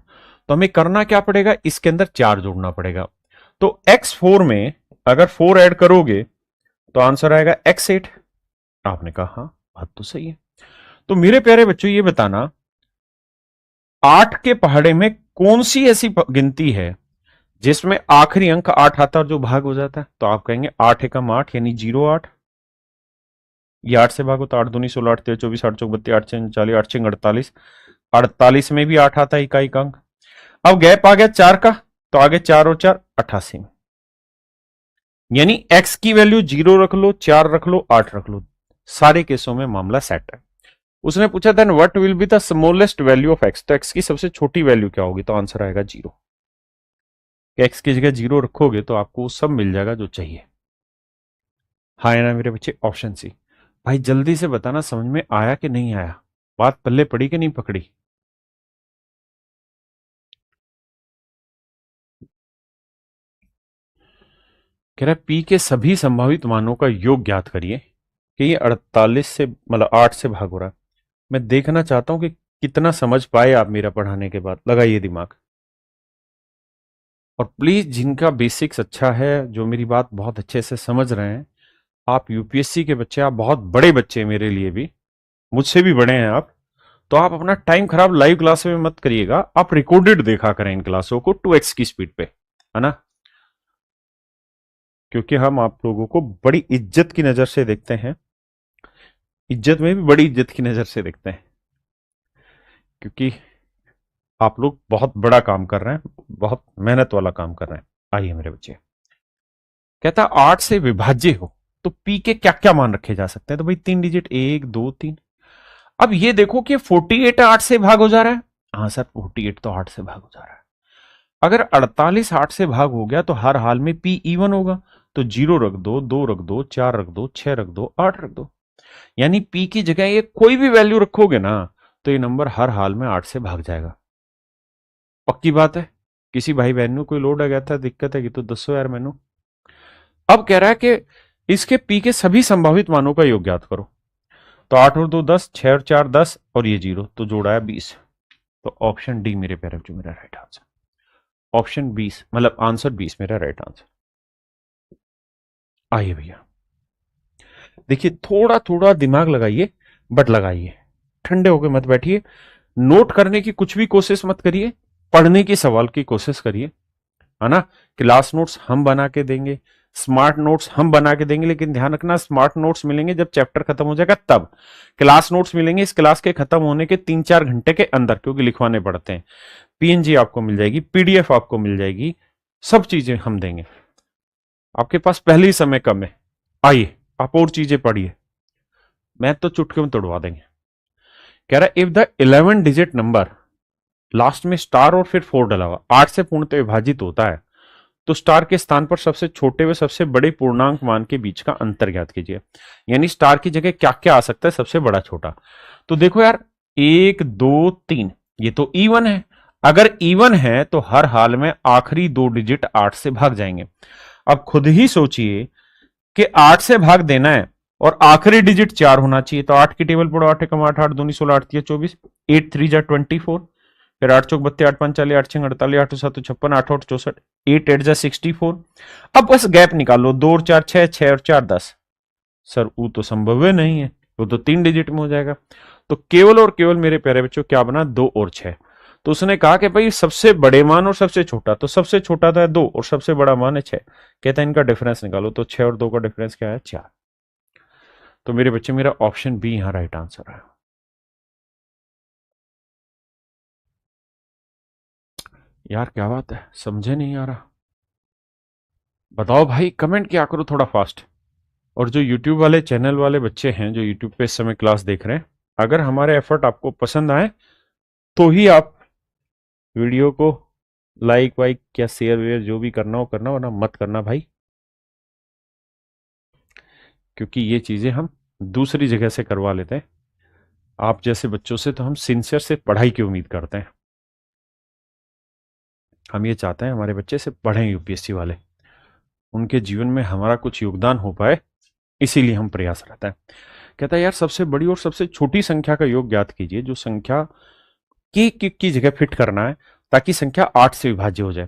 Speaker 1: तो हमें करना क्या पड़ेगा? इसके अंदर 4 जोड़ना पड़ेगा। तो x4 में अगर 4 ऐड करोगे तो आंसर आएगा x8। आपने कहा हाँ, बात तो सही है। तो मेरे प्यारे बच्चों ये बताना, 8 के पहाड़े में कौन सी ऐसी गिनती है जिसमें आखिरी अंक 8 आता है और जो भाग हो जाता है? तो आप कहेंगे 8 एकम 8 यानी 08। ये 8 से भागो तो 8 दूनी 16, 8 तेरह 24, 8 चौक 32, 8 छः 40, 8 छः 48, 48 में भी 8 आता है इकाई का अंक। अब गैप आ गया 4 का, तो आगे 4 और 4 88 में, यानी x की वैल्यू 0 रख लो, 4 रख लो, 8 रख लो, सारे केसों में मामला सेट है। उसने पूछा then what will be the smallest value of x, तो x की सबसे छोटी वैल्यू क्या होगी? तो आंसर आएगा 0। x की जगह 0 रखोगे तो आपको वो सब मिल जाएगा जो चाहिए। हाँ ना मेरे बच्चे, ऑप्शन सी। भाई जल्दी से बताना समझ में आया कि नहीं आया, बात पल्ले पड़ी कि नहीं पकड़ी? कह रहा है पी के सभी संभावित मानों का योग ज्ञात करिए कि ये 48 से मतलब 8 से भाग हो रहा है। मैं देखना चाहता हूं कि कितना समझ पाए आप मेरा पढ़ाने के बाद। लगाइए दिमाग। और प्लीज जिनका बेसिक्स अच्छा है, जो मेरी बात बहुत अच्छे से समझ रहे हैं, आप यूपीएससी के बच्चे, आप बहुत बड़े बच्चे हैं मेरे लिए भी, मुझसे भी बड़े हैं आप, तो आप अपना टाइम खराब लाइव क्लास में मत करिएगा। आप रिकॉर्डेड देखा करें इन क्लासों को 2x की स्पीड पे, है ना? क्योंकि हम आप लोगों को बड़ी इज्जत की नजर से देखते हैं, इज्जत में भी बड़ी इज्जत की नजर से देखते हैं, क्योंकि आप लोग बहुत बड़ा काम कर रहे हैं, बहुत मेहनत वाला काम कर रहे हैं। आइए मेरे बच्चे, कहता 8 से विभाज्य हो तो पी के क्या क्या मान रखे जा सकते हैं? तो भाई 3 डिजिट, 1 2 3। अब ये देखो कि 48 8 से भाग हो जा रहा है। हाँ सर, 48 तो 8 से भाग हो जा रहा है। अगर 48 8 से भाग हो गया तो हर हाल में पी इवन होगा। तो 0 रख दो, 2 रख दो, 4 रख दो, 6 रख दो, 8 रख दो। यानी पी की जगह ये कोई भी वैल्यू रखोगे ना, तो ये नंबर हर हाल में 8 से भाग जाएगा। पक्की बात है। किसी भाई बहन को कोई लोड आ गया था, दिक्कत है कि तो दसो यार मैनू। अब कह रहा है कि इसके पी के सभी संभावित मानों का योग ज्ञात करो। तो 8 और 2 10, 6 और 4 10, और ये 0, तो जोड़ा है 20। तो ऑप्शन डी मेरे प्यारे बच्चों मेरा राइट आंसर। ऑप्शन 20 मतलब आंसर 20 मेरा राइट आंसर। आइए भैया, देखिए थोड़ा थोड़ा दिमाग लगाइए, बट लगाइए, ठंडे होकर मत बैठिए। नोट करने की कुछ भी कोशिश मत करिए, पढ़ने की सवाल की कोशिश करिए, है ना? क्लास नोट्स हम बना के देंगे, स्मार्ट नोट्स हम बना के देंगे, लेकिन ध्यान रखना स्मार्ट नोट्स मिलेंगे जब चैप्टर खत्म हो जाएगा तब। क्लास नोट्स मिलेंगे इस क्लास के खत्म होने के 3 4 घंटे के अंदर, क्योंकि लिखवाने पड़ते हैं। पीएनजी आपको मिल जाएगी, पीडीएफ आपको मिल जाएगी, सब चीजें हम देंगे। आपके पास पहले ही समय कम है, आइए आप और चीजें पढ़िए, मैथ तो चुटकियों में तोड़वा देंगे। कह रहा है if the 11 digit number last में स्टार और फिर 4 डला हुआ 8 से पूर्णतः विभाजित होता है, तो स्टार के स्थान पर सबसे छोटे व सबसे बड़े पूर्णांक मान के बीच का अंतर ज्ञात कीजिए। यानी स्टार की जगह क्या क्या आ सकता है, सबसे बड़ा छोटा। तो देखो यार, 1 2 3 ये तो इवन है। अगर इवन है तो हर हाल में आखिरी 2 डिजिट 8 से भाग जाएंगे। अब खुद ही सोचिए कि 8 से भाग देना है और आखिरी डिजिट 4 होना चाहिए। तो 8 की टेबल पढ़ो, 8 एकम 8, 8 दूनी 16, 8 24, 8 3 जा 24, फिर 8 चौक 32, 8 5 40, 8 6 48, 8 7 56, 8 8 64, 8 8 जा 64। अब बस गैप निकालो, 2 और 4 6, 6 और 4 10। सर वो तो संभव है नहीं है, वो तो 3 डिजिट में हो जाएगा। तो केवल और केवल मेरे प्यारे बच्चों क्या बना, 2 और 6। तो उसने कहा कि भाई सबसे बड़े मान और सबसे छोटा, तो सबसे छोटा था 2 और सबसे बड़ा मान है 6। कहता है इनका डिफरेंस निकालो। तो 6 और 2 का डिफरेंस क्या है, 4। तो मेरे बच्चे मेरा ऑप्शन बी यहां राइट आंसर है। यार क्या बात है, समझे नहीं आ रहा? बताओ भाई, कमेंट क्या करो थोड़ा फास्ट। और जो यूट्यूब वाले चैनल वाले बच्चे हैं जो यूट्यूब पे इस समय क्लास देख रहे हैं, अगर हमारे एफर्ट आपको पसंद आए तो ही आप वीडियो को लाइक वाइक या शेयर वेयर जो भी करना हो करना, वरना मत करना भाई। क्योंकि ये चीजें हम दूसरी जगह से करवा लेते हैं, आप जैसे बच्चों से तो हम सिंसियर से पढ़ाई की उम्मीद करते हैं। हम ये चाहते हैं हमारे बच्चे से पढ़ें, यूपीएससी वाले, उनके जीवन में हमारा कुछ योगदान हो पाए, इसीलिए हम प्रयास रहता है। कहता है यार सबसे बड़ी और सबसे छोटी संख्या का योग ज्ञात कीजिए जो संख्या की जगह फिट करना है, ताकि संख्या 8 से विभाज्य हो जाए।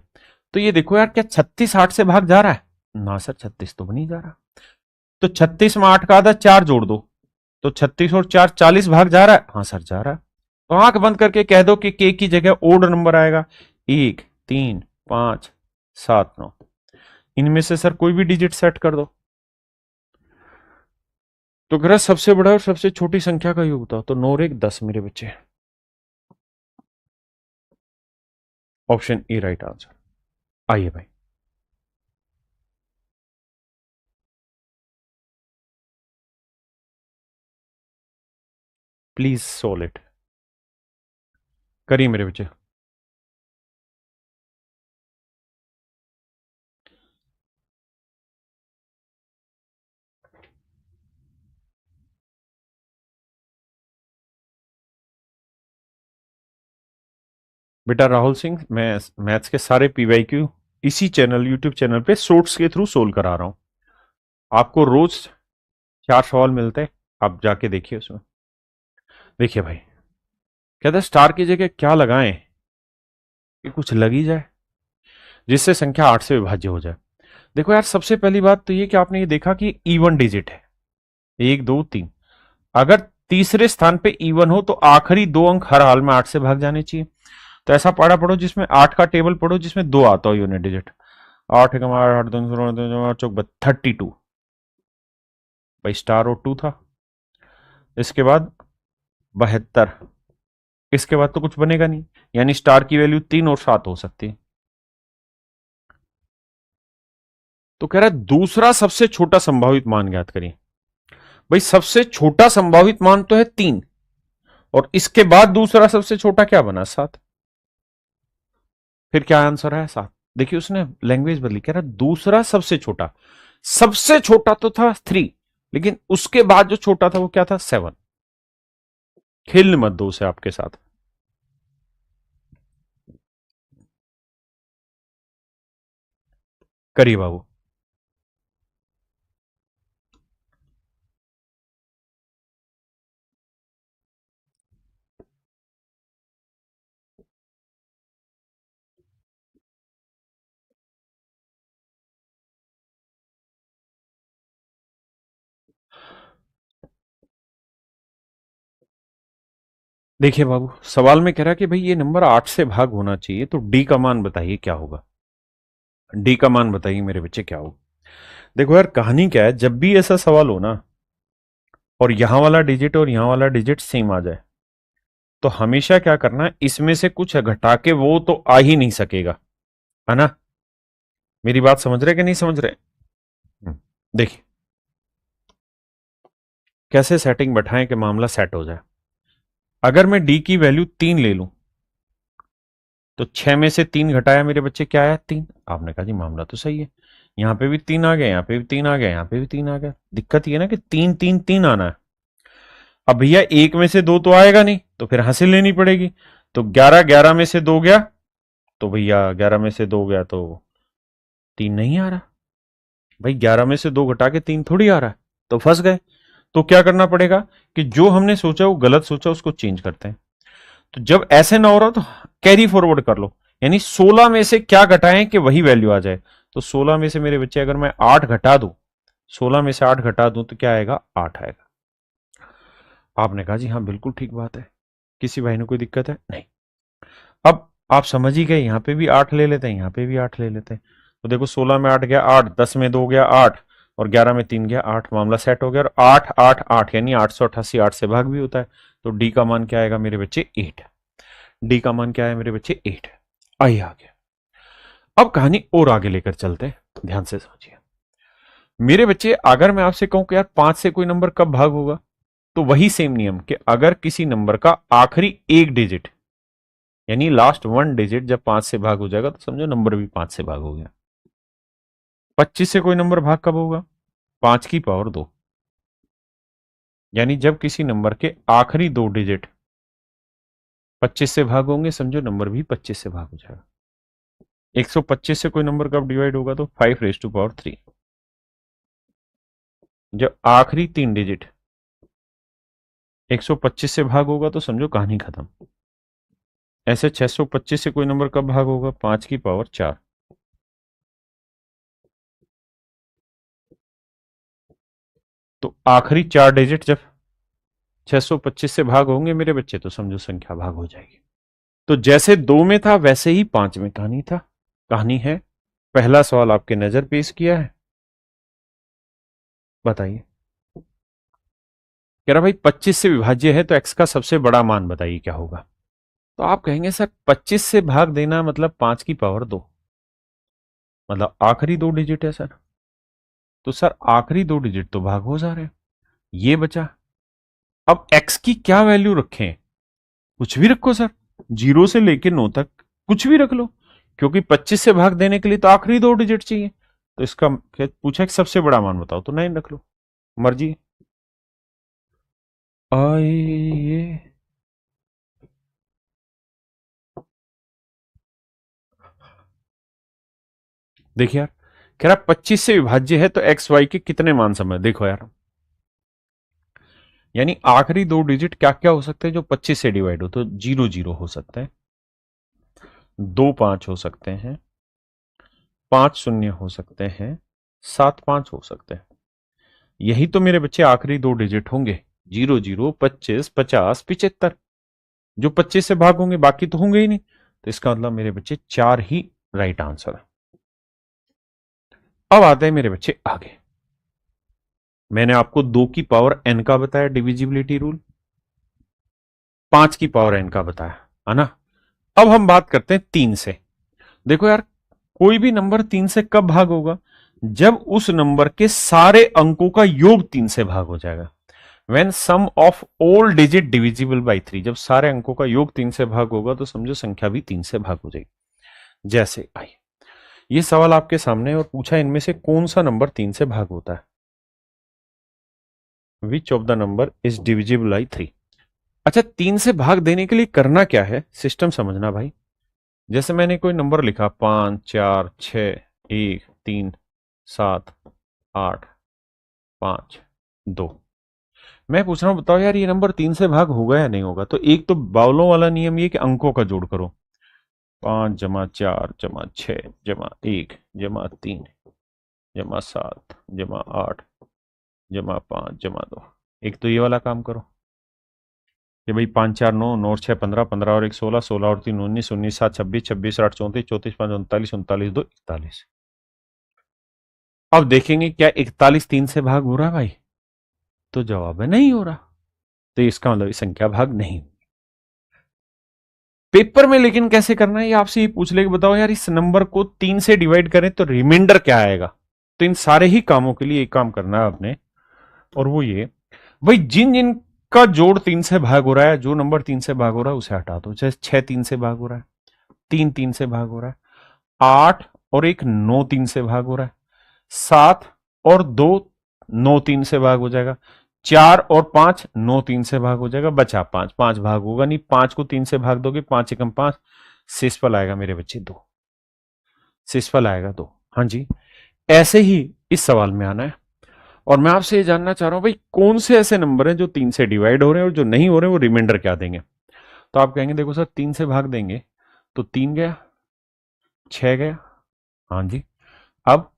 Speaker 1: तो ये देखो यार, क्या 36 8 से भाग जा रहा है? ना सर, 36 तो नहीं जा रहा। तो 36 में 8 का आधा 4 जोड़ दो, तो 36 और 4 40 भाग जा रहा है। हाँ सर जा रहा है। तो आंख बंद करके कह दो कि के की जगह ओड नंबर आएगा, 1 3 5 7 9। इनमें से सर कोई भी डिजिट सेट कर दो। तो अगर सबसे बड़ा और सबसे छोटी संख्या का योग बताओ, तो 9 और 1 10 मेरे बच्चे। Option A right answer. आइए भाई, प्लीज सोल इट, करिए मेरे बच्चे। बेटा राहुल सिंह, मैं मैथ्स के सारे पीवाईक्यू इसी चैनल, यूट्यूब चैनल पे शॉर्ट्स के थ्रू सोल्व करा रहा हूं। आपको रोज 4 सवाल मिलते हैं, आप जाके देखिए उसमें। देखिए भाई, कहते हैं स्टार की जगह क्या लगाएं कि कुछ लग ही जाए, जिससे संख्या 8 से विभाज्य हो जाए। देखो यार, सबसे पहली बात तो ये कि आपने ये देखा कि इवन डिजिट है, 1 2 3। अगर तीसरे स्थान पे इवन हो तो आखिरी दो अंक हर हाल में 8 से भाग जाने चाहिए। तो ऐसा पाड़ा पढ़ो जिसमें 8 का टेबल पढ़ो जिसमें 2 आता हो यूनिट डिजिट। 8 8 2 32 भाई, स्टार और 2 था। इसके बाद 72। इसके बाद तो कुछ बनेगा नहीं, यानी स्टार की वैल्यू 3 और 7 हो सकती है। तो कह रहा है दूसरा सबसे छोटा संभावित मान ज्ञात करिए। भाई, सबसे छोटा संभावित मान तो है 3, और इसके बाद दूसरा सबसे छोटा क्या बना, 7। फिर क्या आंसर है, 7। देखिए, उसने लैंग्वेज बदली, कह रहा दूसरा सबसे छोटा। सबसे छोटा तो था 3, लेकिन उसके बाद जो छोटा था वो क्या था, 7। खेलने मत दो उसे आपके साथ। करिए बाबू। देखिए बाबू, सवाल में कह रहा है कि भाई ये नंबर 8 से भाग होना चाहिए, तो डी का मान बताइए क्या होगा। डी का मान बताइए मेरे बच्चे क्या होगा। देखो यार, कहानी क्या है, जब भी ऐसा सवाल हो ना, और यहां वाला डिजिट और यहां वाला डिजिट सेम आ जाए, तो हमेशा क्या करना है, इसमें से कुछ घटा के, वो तो आ ही नहीं सकेगा, है ना। मेरी बात समझ रहे कि नहीं समझ रहे। देखिए, कैसे सेटिंग बैठाएं कि मामला सेट हो जाए। अगर मैं डी की वैल्यू 3 ले लूं, तो 6 में से 3 घटाया मेरे बच्चे, क्या आया, 3। आपने कहा जी मामला तो सही है, यहां पे भी 3 आ गया, यहां पे भी 3 आ गया, यहां पे भी 3 आ गया। दिक्कत ये ना कि 3 3 3 आना है। अब भैया, एक में से दो तो आएगा नहीं, तो फिर हासिल लेनी पड़ेगी। तो 11 11 में से दो गया, तो भैया 11 में से दो गया तो 3 नहीं आ रहा। भाई, 11 में से दो घटा के 3 थोड़ी आ रहा है, तो फंस गए। तो क्या करना पड़ेगा कि जो हमने सोचा वो गलत सोचा, उसको चेंज करते हैं। तो जब ऐसे ना हो रहा तो कैरी फॉरवर्ड कर लो, यानी 16 में से क्या घटाएं कि वही वैल्यू आ जाए। तो 16 में से मेरे बच्चे अगर मैं 8 घटा दूं, 16 में से 8 घटा दूं तो क्या आएगा, 8 आएगा। आपने कहा जी हाँ बिल्कुल ठीक बात है, किसी भाई ने कोई दिक्कत है नहीं। अब आप समझ ही गए, यहां पे भी 8 ले लेते हैं, यहां पे भी 8 ले लेते हैं। तो देखो, 16 में 8 गया 8, 10 में 2 गया 8, और 11 में 3 गया 8, मामला सेट हो गया। और 8 8 8 यानी 888, 8 से भाग भी होता है। तो डी का मान क्या आएगा मेरे बच्चे, 8। डी का मान क्या है मेरे बच्चे, 8। आइए आगे, अब कहानी और आगे लेकर चलते हैं, ध्यान से समझिए मेरे बच्चे। अगर मैं आपसे कहूं कि यार 5 से कोई नंबर कब भाग होगा, तो वही सेम नियम कि अगर किसी नंबर का आखिरी एक डिजिट, यानी लास्ट वन डिजिट जब 5 से भाग हो जाएगा, तो समझो नंबर भी 5 से भाग हो गया। 25 से कोई नंबर भाग कब होगा, 5 की पावर 2, यानी जब किसी नंबर के आखिरी दो डिजिट 25 से भाग होंगे, समझो नंबर भी 25 से भाग हो जाएगा। 125 से कोई नंबर कब डिवाइड होगा, तो 5 रेज टू पावर 3। जब आखिरी तीन डिजिट 125 से भाग होगा, तो समझो कहानी खत्म। ऐसे 625 से कोई नंबर कब भाग होगा, 5 की पावर 4। तो आखिरी चार डिजिट जब 625 से भाग होंगे मेरे बच्चे, तो समझो संख्या भाग हो जाएगी। तो जैसे 2 में था वैसे ही 5 में कहानी था, कहानी है। पहला सवाल आपके नजर पेश किया है, बताइए। कह रहा भाई 25 से विभाज्य है, तो x का सबसे बड़ा मान बताइए क्या होगा। तो आप कहेंगे सर 25 से भाग देना मतलब 5 की पावर 2, मतलब आखिरी दो डिजिट है सर। तो सर आखिरी दो डिजिट तो भाग हो जा रहे हैं, ये बचा। अब x की क्या वैल्यू रखें, कुछ भी रखो सर, 0 से लेकर 9 तक कुछ भी रख लो, क्योंकि 25 से भाग देने के लिए तो आखिरी दो डिजिट चाहिए। तो इसका पूछा कि सबसे बड़ा मान बताओ, तो 9 रख लो, मर्जी। आइए, देखिए यार, कह रहा 25 से विभाज्य है तो एक्स वाई के कितने मान समय, देखो यार, यानी आखिरी दो डिजिट क्या क्या हो सकते हैं जो 25 से डिवाइड हो, तो 00 हो सकता है, 25 हो सकते हैं, 50 हो सकते हैं, 75 हो सकते हैं। यही तो मेरे बच्चे आखिरी दो डिजिट होंगे, 00, 25, 50, 75। जो 25 से भाग होंगे बाकी तो होंगे ही नहीं, तो इसका मतलब मेरे बच्चे चार ही राइट आंसर है। अब आते हैं मेरे बच्चे आगे। मैंने आपको 2 की पावर n का बताया डिविजिबिलिटी रूल, 5 की पावर n का बताया, है ना। अब हम बात करते हैं 3 से। देखो यार, कोई भी नंबर 3 से कब भाग होगा, जब उस नंबर के सारे अंकों का योग 3 से भाग हो जाएगा। When sum of all digit divisible by 3, जब सारे अंकों का योग 3 से भाग होगा तो समझो संख्या भी 3 से भाग हो जाएगी। जैसे आई, ये सवाल आपके सामने और पूछा इनमें से कौन सा नंबर 3 से भाग होता है, which of the number is divisible by 3। अच्छा, 3 से भाग देने के लिए करना क्या है, सिस्टम समझना भाई। जैसे मैंने कोई नंबर लिखा 5, 4, 6, 1, 3, 7, 8, 5, 2। मैं पूछ रहा हूं, बताओ यार ये नंबर 3 से भाग होगा या नहीं होगा। तो एक तो बाउलों वाला नियम ये कि अंकों का जोड़ करो, 5 जमा 4 जमा 1 जमा 3 जमा 7 जमा 5 जमा 2। एक तो ये वाला काम करो कि भाई 5 4 9 9 6 15 15 और 1 16 16 और 3 19 19 7 26 26 8 34 34 5 39 39 2 41। अब देखेंगे क्या 41 3 से भाग हो रहा है भाई, तो जवाब है नहीं हो रहा, तो इसका मतलब संख्या भाग नहीं। पेपर में लेकिन कैसे करना है, ये आपसे ये पूछ ले कि बताओ यार इस नंबर को 3 से डिवाइड करें तो रिमाइंडर क्या आएगा। तो इन सारे ही कामों के लिए एक काम करना है आपने, और वो ये, भाई जिन जिन का जोड़ 3 से भाग हो रहा है, जो नंबर 3 से भाग हो रहा है उसे हटा दो। जैसे 6 3 से भाग हो रहा है, 3 3 से भाग हो रहा है, 8 और 1 9 3 से भाग हो रहा है, 7 और 2 9 3 से भाग हो जाएगा, 4 और 5 9 3 से भाग हो जाएगा, बचा 5, 5 भाग होगा नहीं, 5 को 3 से भाग दोगे 5 एकम 5, शेषफल आएगा मेरे बच्चे 2, शेषफल आएगा 2। हाँ जी, ऐसे ही इस सवाल में आना है। और मैं आपसे ये जानना चाह रहा हूं भाई कौन से ऐसे नंबर हैं जो 3 से डिवाइड हो रहे हैं और जो नहीं हो रहे हैं वो रिमाइंडर क्या देंगे। तो आप कहेंगे देखो सर 3 से भाग देंगे तो 3 गया, 6 गया, हाँ जी। अब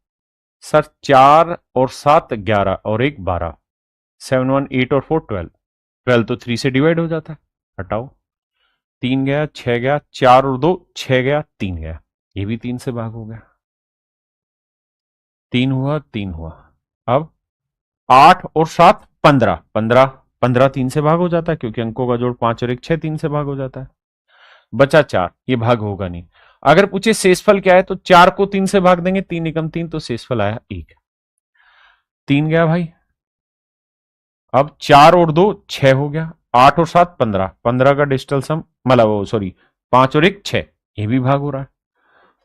Speaker 1: सर 4 और 7 11 और 1 12, 7 1 8 और 4 12, 12 तो 3 से डिवाइड हो जाता है, हटाओ। 3 गया, 6 गया, 4 और 2 6 गया, 3 गया, ये भी 3 से भाग हो गया, 3 हुआ, 3 हुआ। अब 8 और 7 15, 15 15 3 से भाग हो जाता है क्योंकि अंकों का जोड़ 5 और 1 6 3 से भाग हो जाता है, बचा 4, ये भाग होगा नहीं। अगर पूछे शेषफल क्या है तो 4 को 3 से भाग देंगे, 3 एकम 3, तो शेषफल आया 1। 3 गया भाई, अब 4 और 2 6 हो गया, 8 और 7 15, 15 का डिजिटल सम मतलब वो सॉरी 5 और 1 6, ये भी भाग हो रहा है।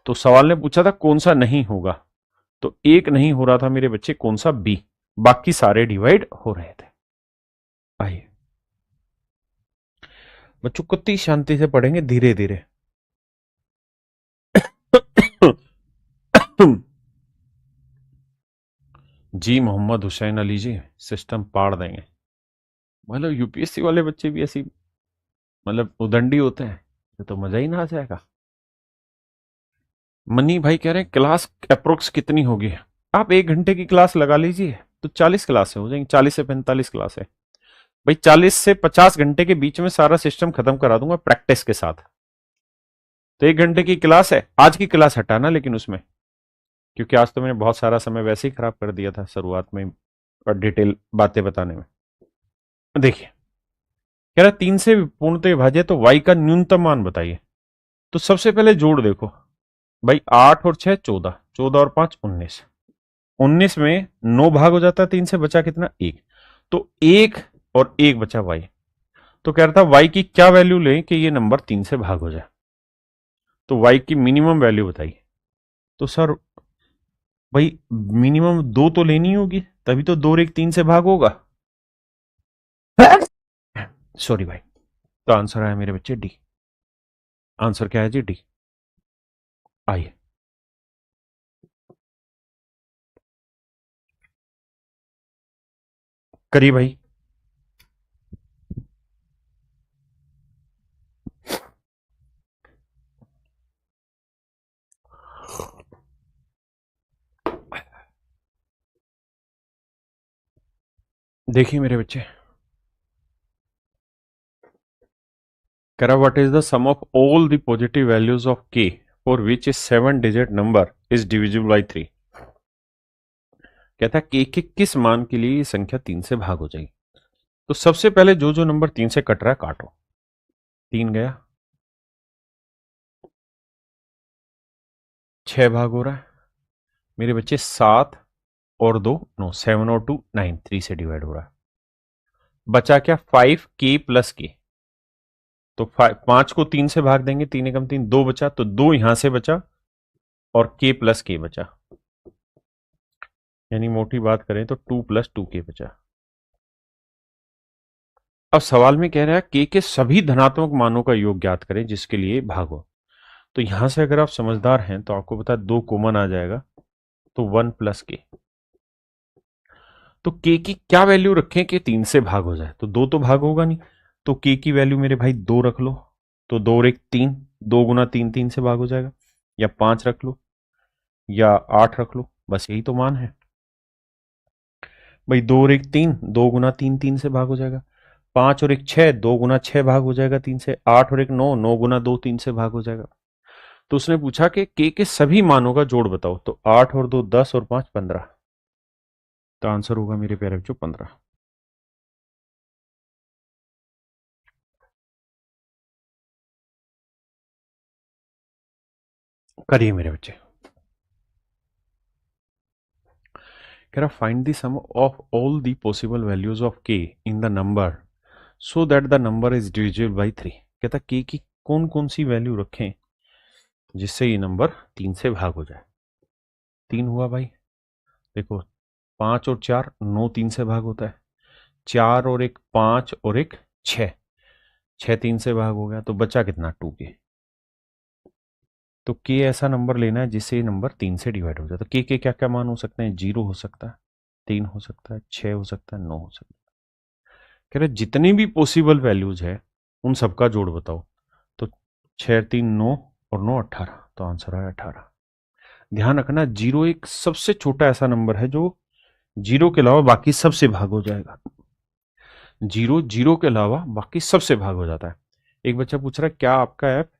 Speaker 1: तो सवाल ने पूछा था कौन सा नहीं होगा, तो एक नहीं हो रहा था मेरे बच्चे, कौन सा, बी, बाकी सारे डिवाइड हो रहे थे। आइए बच्चों कितनी शांति से पढ़ेंगे, धीरे धीरे। जी मोहम्मद हुसैन अली जी, सिस्टम पाड़ देंगे। मतलब यूपीएससी वाले बच्चे भी ऐसी मतलब उदंडी होते हैं, ये तो मजा ही ना आ जाएगा। मनी भाई कह रहे हैं क्लास अप्रोक्स कितनी होगी। आप 1 घंटे की क्लास लगा लीजिए तो 40 क्लासें हो जाएंगी, 40 से 45 क्लासें। भाई 40 से 50 घंटे के बीच में सारा सिस्टम खत्म करा दूंगा प्रैक्टिस के साथ। तो 1 घंटे की क्लास है, आज की क्लास हटाना लेकिन उसमें, क्योंकि आज तो मैंने बहुत सारा समय वैसे ही खराब कर दिया था शुरुआत में और डिटेल बातें बताने में। देखिए कह रहा 3 से पूर्णतः विभाज्य तो y का न्यूनतम मान बताइए। तो सबसे पहले जोड़ देखो भाई, 8 और 6 14, 14 और 5 19, 19 में 9 भाग हो जाता है 3 से, बचा कितना, 1। तो 1 और 1 बचा y। तो कह रहा था y की क्या वैल्यू लें कि ये नंबर 3 से भाग हो जाए। तो y की मिनिमम वैल्यू बताइए। तो सर भाई मिनिमम 2 तो लेनी होगी, तभी तो 2 और 1 3 से भाग होगा। सॉरी भाई, तो आंसर आया मेरे बच्चे डी। आंसर क्या है जी, डी। आइए करिए भाई। देखिए मेरे बच्चे, कह रहा what is the sum of all the positive values of k for which is 7 digit number is divisible by 3। कहता है k के किस मान के लिए ये संख्या 3 से भाग हो जाएगी। तो सबसे पहले जो जो नंबर 3 से कट रहा है काटो। 3 गया, 6 भाग हो रहा है मेरे बच्चे, 7 और 2 9, 7 और 2 9, 3 से डिवाइड हो रहा है। बचा क्या, 5k प्लस के। तो 5 को 3 से भाग देंगे, 3 एकम 3, 2 बचा, तो 2 यहां से बचा और k प्लस के बचा, यानी मोटी बात करें तो 2 प्लस 2k बचा। अब सवाल में कह रहा है k के सभी धनात्मक मानों का योग ज्ञात करें जिसके लिए भागो। तो यहां से अगर आप समझदार हैं तो आपको पता है 2 कॉमन आ जाएगा, तो 1 प्लस के। तो k की क्या वैल्यू रखें कि 3 से भाग हो जाए, तो 2 तो भाग होगा नहीं, तो k की वैल्यू मेरे भाई 2 रख लो। तो 2 और 1 3, 2 गुना 3 3 से भाग हो जाएगा, या 5 रख लो या 8 रख लो, बस यही तो मान है भाई। 2 और 1 3, 2 गुना 3 3 से भाग हो जाएगा। 5 और 1 6, 2 गुना 6 भाग हो जाएगा 3 से। 8 और 1 9, 9 गुना 2 3 से भाग हो जाएगा। तो उसने पूछा कि k के सभी मानों का जोड़ बताओ, तो 8 और 2 10 और 5 15। तो आंसर होगा मेरे प्यारे बच्चों 15। करिए मेरे बच्चे। कह रहा find the sum of all the possible values of k in the number so that the number is divisible by 3। कहता k की कौन कौन सी वैल्यू रखें जिससे ये नंबर 3 से भाग हो जाए। 3 हुआ भाई, देखो 5 और 4 9 3 से भाग होता है। 4 और 1 5 और 1 6, 6 3 से भाग हो गया, तो बचा कितना 2k। तो k ऐसा नंबर लेना है जिससे ये नंबर 3 से डिवाइड हो जाए। तो k के क्या क्या मान हो सकते हैं, 0 हो सकता है, 3 हो सकता है, 6 हो सकता है, 9 हो सकता है। कह रहे जितनी भी पॉसिबल वैल्यूज है उन सबका जोड़ बताओ। तो 6 3 9 और 9 18, तो आंसर है 18। ध्यान रखना 0 एक सबसे छोटा ऐसा नंबर है जो 0 के अलावा बाकी सबसे भाग हो जाएगा। 0 0 के अलावा बाकी सबसे भाग हो जाता है। एक बच्चा पूछ रहा है क्या आपका ऐप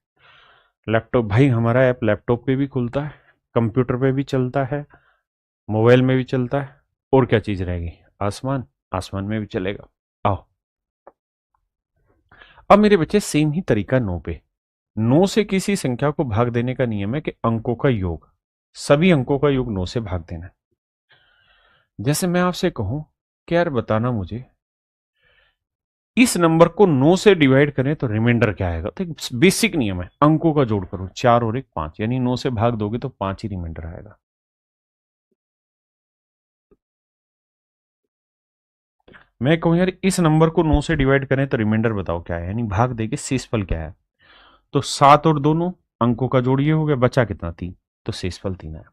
Speaker 1: लैपटॉप, भाई हमारा ऐप लैपटॉप पे भी खुलता है, कंप्यूटर पे भी चलता है, मोबाइल में भी चलता है, और क्या चीज रहेगी, आसमान, आसमान में भी चलेगा। आओ अब मेरे बच्चे सेम ही तरीका 9 पे। 9 से किसी संख्या को भाग देने का नियम है कि अंकों का योग, सभी अंकों का योग 9 से भाग देना है। जैसे मैं आपसे कहूं कि यार बताना मुझे इस नंबर को 9 से डिवाइड करें तो रिमाइंडर क्या आएगा। तो एक बेसिक नियम है, अंकों का जोड़ करो, 4 और 1 5, यानी 9 से भाग दोगे तो 5 ही रिमाइंडर आएगा। मैं कहूं यार इस नंबर को 9 से डिवाइड करें तो रिमाइंडर बताओ क्या है, यानी भाग देके शेषफल क्या है। तो 7 और 2 9, अंकों का जोड़ ये हो गया, बचा कितना 3, तो शेषफल 3 आया।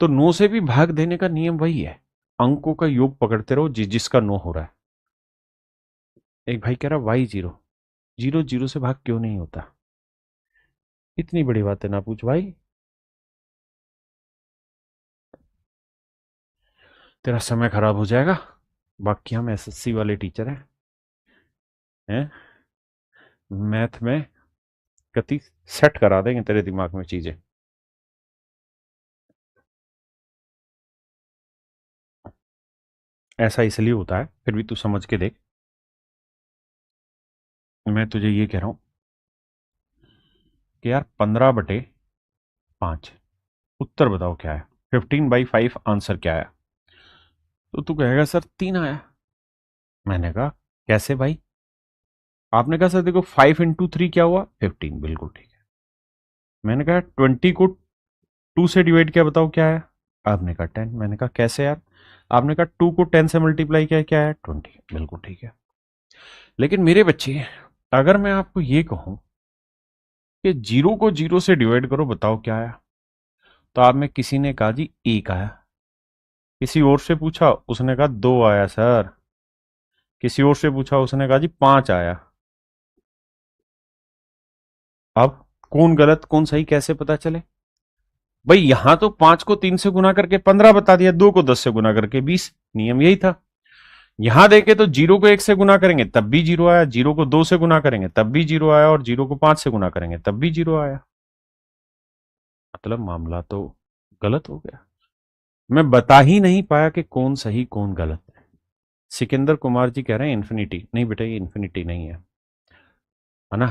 Speaker 1: तो 9 से भी भाग देने का नियम वही है, अंकों का योग पकड़ते रहो जिसका 9 हो रहा है। एक भाई कह रहा वाई 0, 0 0 से भाग क्यों नहीं होता। इतनी बड़ी बात है ना पूछ भाई, तेरा समय खराब हो जाएगा। बाकी हम एसएससी वाले टीचर हैं, मैथ में गति सेट करा देंगे तेरे दिमाग में चीजें। ऐसा इसलिए होता है, फिर भी तू समझ के देख। मैं तुझे ये कह रहा हूं कि यार 15/5 उत्तर बताओ क्या है, 15/5 आंसर क्या है। तो तू कहेगा सर 3 आया। मैंने कहा कैसे भाई। आपने कहा सर देखो 5 × 3 क्या हुआ 15, बिल्कुल ठीक है। मैंने कहा 20 को 2 से डिवाइड किया बताओ क्या है। आपने कहा 10। मैंने कहा कैसे यार। आपने कहा 2 को 10 से मल्टीप्लाई किया क्या है 20, बिल्कुल ठीक है। लेकिन मेरे बच्चे अगर मैं आपको ये कहूं कि 0 को 0 से डिवाइड करो बताओ क्या आया, तो आप में किसी ने कहा जी 1 आया, किसी और से पूछा उसने कहा 2 आया सर, किसी और से पूछा उसने कहा जी 5 आया। अब कौन गलत कौन सही कैसे पता चले भाई। यहां तो 5 को 3 से गुना करके 15 बता दिया, 2 को 10 से गुना करके 20, नियम यही था। यहां देखे तो 0 को 1 से गुना करेंगे तब भी 0 आया, 0 को 2 से गुना करेंगे तब भी 0 आया, और 0 को 5 से गुना करेंगे तब भी 0 आया। मतलब मामला तो गलत हो गया। मैं बता ही नहीं पाया कि कौन सही कौन गलत है। सिकंदर कुमार जी कह रहे हैं इन्फिनिटी। नहीं बेटा, ये इन्फिनिटी नहीं है ना।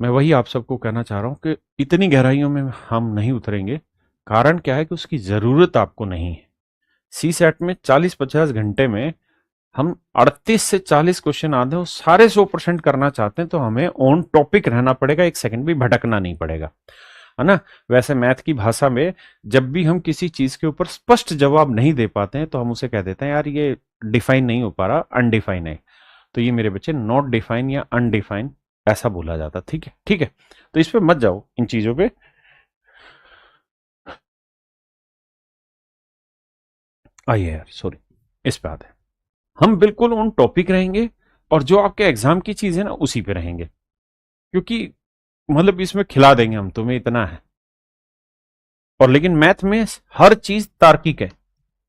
Speaker 1: मैं वही आप सबको कहना चाह रहा हूं कि इतनी गहराइयों में हम नहीं उतरेंगे। कारण क्या है कि उसकी जरूरत आपको नहीं है। सी सेट में 40-50 घंटे में हम 38 से 40 क्वेश्चन आते हैं, सारे 100% करना चाहते हैं, तो हमें ऑन टॉपिक रहना पड़ेगा, एक सेकंड भी भटकना नहीं पड़ेगा, है ना। वैसे मैथ की भाषा में जब भी हम किसी चीज के ऊपर स्पष्ट जवाब नहीं दे पाते हैं तो हम उसे कह देते हैं यार ये डिफाइन नहीं हो पा रहा, अनडिफाइन है। तो ये मेरे बच्चे नॉट डिफाइन या अनडिफाइन ऐसा बोला जाता। ठीक है, ठीक है। तो इस पे मत जाओ, इन चीजों पे। आइए यार, सॉरी, इस पे आते हैं। हम बिल्कुल ऑन टॉपिक रहेंगे और जो आपके एग्जाम की चीज है ना उसी पे रहेंगे, क्योंकि मतलब इसमें खिला देंगे हम तुम्हें, इतना है। और लेकिन मैथ में हर चीज तार्किक है,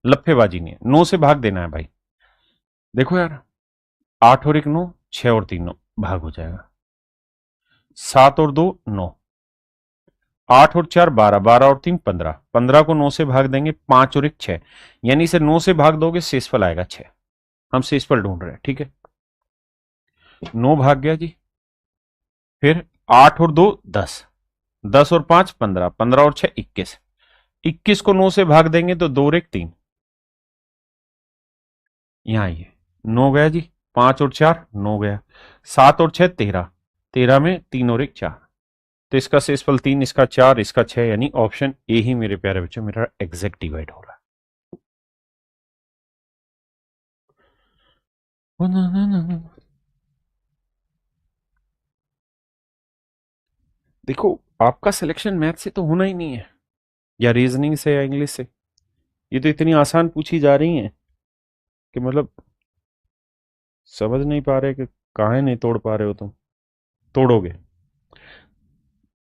Speaker 1: लफ्फेबाजी नहीं है। 9 से भाग देना है भाई। देखो यार, 8 और 1 9, 6 और 3 9, भाग हो जाएगा। 7 और 2 9, 8 और 4 12, 12 और 3 15, 15 को 9 से भाग देंगे, 5 और 1 6, यानी इसे 9 से भाग दोगे शेषफल आएगा 6। हम शेषफल ढूंढ रहे हैं, ठीक है। 9 भाग गया जी। फिर 8 और 2 10, 10 और 5 15, 15 और 6 21, 21 को 9 से भाग देंगे तो 2 और 1 3, यहां आइए। 9 गया जी। 5 और 4 9 गया। 7 और 6 13, 13 में 3 और 1 4, तो इसका शेषफल 3, इसका 4, इसका 6, यानी ऑप्शन ए ही मेरे प्यारे बच्चों मेरा एग्जैक्ट डिवाइड हो रहा है। देखो, आपका सिलेक्शन मैथ से तो होना ही नहीं है, या रीजनिंग से, या इंग्लिश से। ये तो इतनी आसान पूछी जा रही हैं कि मतलब समझ नहीं पा रहे कि काहे नहीं तोड़ पा रहे हो तुम। तोड़ोगे।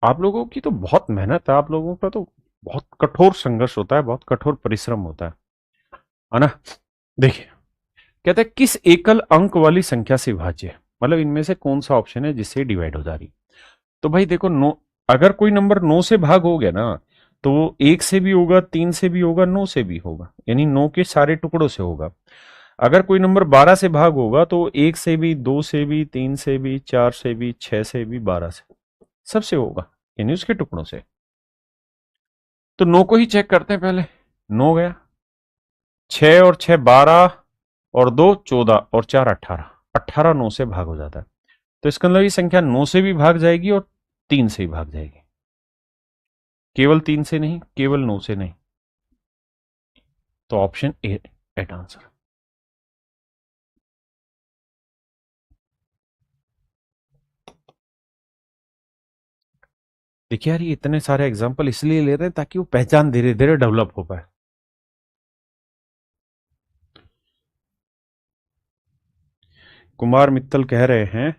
Speaker 1: आप लोगों की तो बहुत मेहनत है, आप लोगों का तो बहुत कठोर संघर्ष होता है, बहुत कठोर परिश्रम होता है ना। देखिए, कहते हैं किस एकल अंक वाली संख्या से विभाज्य है, मतलब इनमें से कौन सा ऑप्शन है जिससे डिवाइड हो जा रही। तो भाई देखो, नो, अगर कोई नंबर 9 से भाग हो गया ना तो वो 1 से भी होगा, 3 से भी होगा, 9 से भी होगा, यानी 9 के सारे टुकड़ों से होगा। अगर कोई नंबर 12 से भाग होगा तो 1 से भी, 2 से भी, 3 से भी, 4 से भी, 6 से भी, 12 से, सबसे होगा, यानी उसके टुकड़ों से। तो 9 को ही चेक करते हैं पहले। 9 गया। 6 और 6 12, और 2 14, और 4 18, 18 9 से भाग हो जाता है। तो इसका मतलब ये संख्या 9 से भी भाग जाएगी और 3 से भी भाग जाएगी, केवल 3 से नहीं, केवल 9 से नहीं। तो ऑप्शन ए राइट आंसर। देखिए यार, ये इतने सारे एग्जाम्पल इसलिए ले रहे हैं ताकि वो पहचान धीरे धीरे डेवलप हो पाए। कुमार मित्तल कह रहे हैं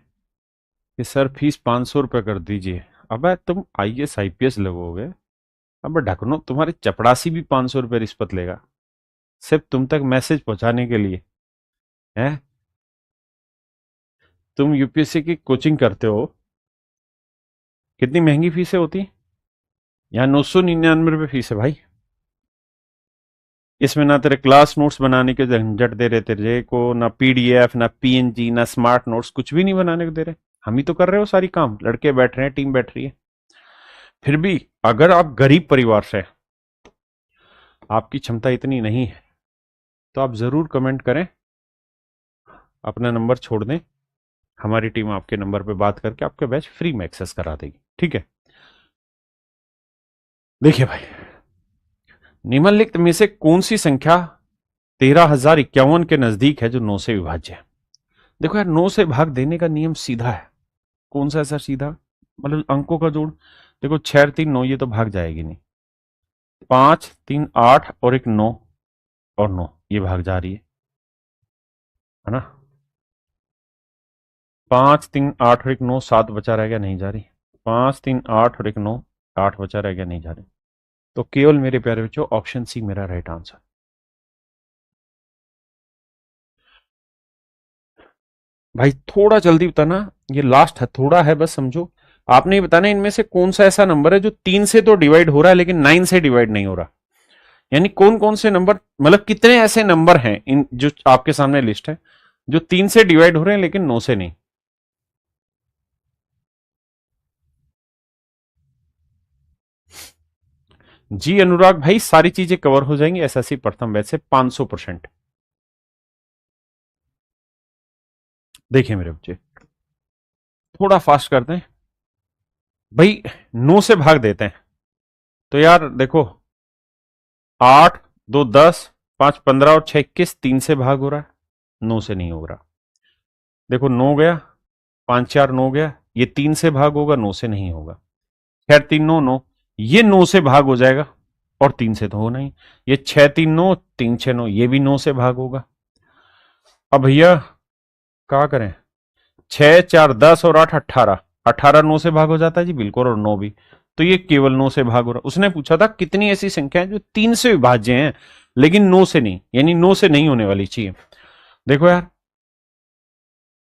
Speaker 1: कि सर फीस 500 रुपये कर दीजिए। अब तुम आईएएस आईपीएस लगोगे, अब ढकनो, तुम्हारी चपड़ासी भी 500 रुपये रिश्वत लेगा सिर्फ तुम तक मैसेज पहुंचाने के लिए। है, तुम यूपीएससी की कोचिंग करते हो, कितनी महंगी फीसें होती हैं? यहाँ 999 रुपये फीस है भाई। इसमें ना तेरे क्लास नोट्स बनाने के झंझट दे रहे तेरे को, ना पीडीएफ, ना पीएनजी, ना स्मार्ट नोट्स, कुछ भी नहीं बनाने को दे रहे। हम ही तो कर रहे हो सारी काम, लड़के बैठ रहे हैं, टीम बैठ रही है। फिर भी अगर आप गरीब परिवार से, आपकी क्षमता इतनी नहीं है, तो आप जरूर कमेंट करें, अपना नंबर छोड़ दें, हमारी टीम आपके नंबर पे बात करके आपके बैच फ्री में एक्सेस करा देगी। ठीक है। देखिए भाई, निम्नलिखित में से कौन सी संख्या 13,051 के नजदीक है जो 9 से विभाज्य है? देखो यार, 9 से भाग देने का नियम सीधा है। कौन सा ऐसा सीधा, मतलब अंकों का जोड़। देखो 6 3 9, ये तो भाग जाएगी नहीं। 5 3 8 और एक 9, और 9 ये भाग जा रही है ना। 5 3 8 और एक 9, 7 बचा रह गया, नहीं जा रही। 5 3 8 और एक 9, 8 बचा रह गया, नहीं जा रही। तो केवल मेरे प्यारे बच्चों ऑप्शन सी मेरा राइट आंसर। भाई थोड़ा जल्दी बताना, ये लास्ट है, थोड़ा है बस समझो। आपने ये बताना इनमें से कौन सा ऐसा नंबर है जो 3 से तो डिवाइड हो रहा है लेकिन 9 से डिवाइड नहीं हो रहा। यानी कौन कौन से नंबर, मतलब कितने ऐसे नंबर हैं इन जो आपके सामने लिस्ट है जो 3 से डिवाइड हो रहे हैं लेकिन 9 से नहीं। जी अनुराग भाई, सारी चीजें कवर हो जाएंगी एसएससी प्रथम बैच से 500%। देखिए मेरे बच्चे, थोड़ा फास्ट करते हैं भाई, 9 से भाग देते हैं तो यार देखो, 8 2 10, 5 15 और 6 21, 3 से भाग हो रहा है, 9 से नहीं हो रहा। देखो 9 गया, 5 4 9 गया, ये 3 से भाग होगा, 9 से नहीं होगा। खैर 3 9 9, ये 9 से भाग हो जाएगा और 3 से तो होना ही। ये 6 3 9, 3 6 9, ये भी 9 से भाग होगा। अब भैया क्या करें, 6 4 10 और 8 18, 18 9 से भाग हो जाता है जी बिल्कुल, और 9 भी। तो ये केवल 9 से भाग हो रहा। उसने पूछा था कितनी ऐसी संख्या है जो 3 से विभाज्य हैं लेकिन 9 से नहीं, यानी 9 से नहीं होने वाली चाहिए। देखो यार,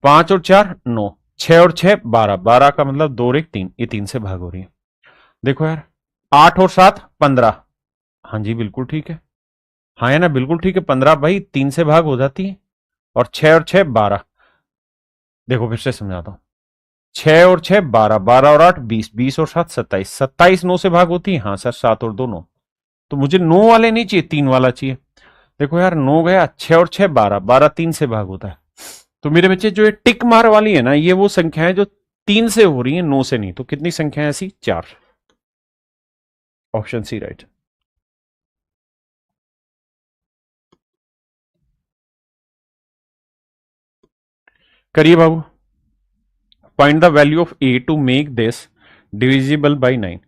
Speaker 1: 5 और 4 9, 6 और 6 12, 12 का मतलब 2 और 1 3, ये 3 से भाग हो रही है। देखो यार, 8 और 7 15, हाँ जी बिल्कुल ठीक है, हाँ है ना, बिल्कुल ठीक है, 15 भाई 3 से भाग हो जाती है। और 6 और 6 12, देखो फिर से समझाता हूं, 6 और 6 12, 12 और 8 20, 20 और 7 27, 27 9 से भाग होती है, हाँ सर 7 और 2 9। तो मुझे 9 वाले नहीं चाहिए, 3 वाला चाहिए। देखो यार 9 गया, 6 और 6 12, 12 3 से भाग होता है। तो मेरे बच्चे जो ये टिक मार वाली है ना, ये वो संख्या है जो 3 से हो रही है, 9 से नहीं। तो कितनी संख्या है ऐसी, 4। Option C right. करिए बाबू, find the value of a to make this divisible by 9।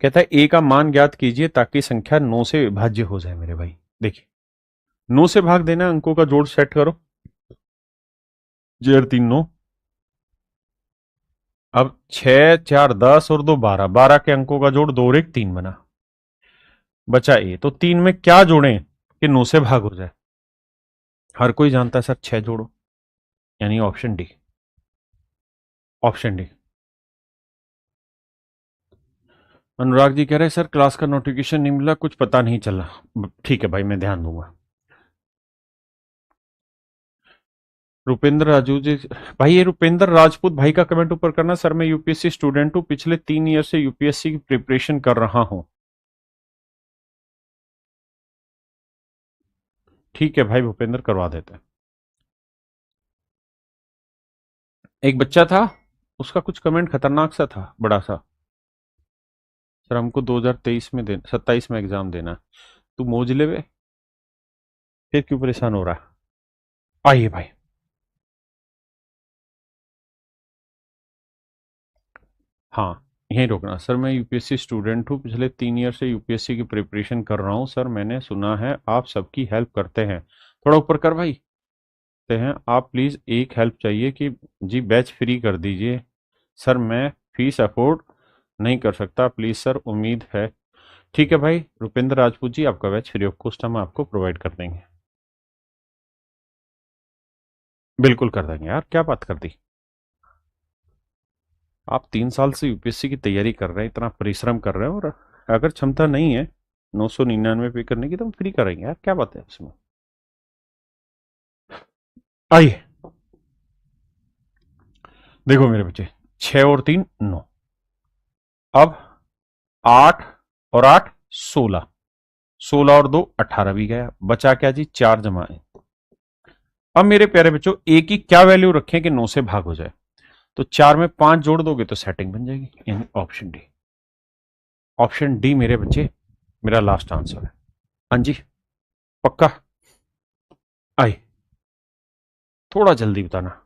Speaker 1: कहता है ए का मान ज्ञात कीजिए ताकि संख्या 9 से विभाज्य हो जाए मेरे भाई। देखिए 9 से भाग देना, अंकों का जोड़ सेट करो, जेर 3 9। अब 6 4 10 और 2 12, 12 के अंकों का जोड़ 2 और 1 3 बना, बचा ए। तो 3 में क्या जोड़ें कि 9 से भाग हो जाए। हर कोई जानता है सर 6 जोड़ो, यानी option D. Option D. Anurag ji कह रहे हैं सर क्लास का नोटिफिकेशन नहीं मिला, कुछ पता नहीं चला। ठीक है भाई, मैं ध्यान दूंगा। रुपेंद्र राजू जी, भाई ये रुपेंद्र राजपूत भाई का कमेंट ऊपर करना, सर मैं यूपीएससी स्टूडेंट हूँ, पिछले 3 ईयर से यूपीएससी की प्रिपरेशन कर रहा हूँ। ठीक है भाई भूपेंद्र, करवा देते हैं। एक बच्चा था, उसका कुछ कमेंट खतरनाक सा था, बड़ा सा। सर हमको 2023 में 27 में एग्जाम देना है। तू मोज ले वे, फिर क्यों परेशान हो रहा है। आइए भाई, हाँ यहीं रोकना। सर मैं यूपीएससी स्टूडेंट हूँ, पिछले 3 ईयर से यूपीएससी की प्रिपरेशन कर रहा हूँ। सर मैंने सुना है आप सबकी हेल्प करते हैं, थोड़ा ऊपर कर भाई। करते हैं आप, प्लीज़ एक हेल्प चाहिए कि जी बैच फ्री कर दीजिए। सर मैं फीस अफोर्ड नहीं कर सकता, प्लीज़ सर, उम्मीद है। ठीक है भाई रुपेंद्र राजपूत जी, आपका बैच फ्री ऑफ कॉस्ट हम आपको प्रोवाइड कर देंगे। बिल्कुल कर देंगे यार, क्या बात कर दी। आप 3 साल से यूपीएससी की तैयारी कर रहे हैं, इतना परिश्रम कर रहे हैं, और अगर क्षमता नहीं है 999 पे करने की तो हम फ्री करेंगे यार, क्या बात है उसमें। आइए देखो मेरे बच्चे, 6 और 3 9। अब 8 और 8 16, 16 और 2 18 भी गया, बचा क्या जी, 4 जमा है। अब मेरे प्यारे बच्चों ए की क्या वैल्यू रखें कि 9 से भाग हो जाए। तो 4 में 5 जोड़ दोगे तो सेटिंग बन जाएगी, यानी ऑप्शन डी। ऑप्शन डी मेरे बच्चे मेरा लास्ट आंसर है। हाँ जी पक्का। आई, थोड़ा जल्दी बताना।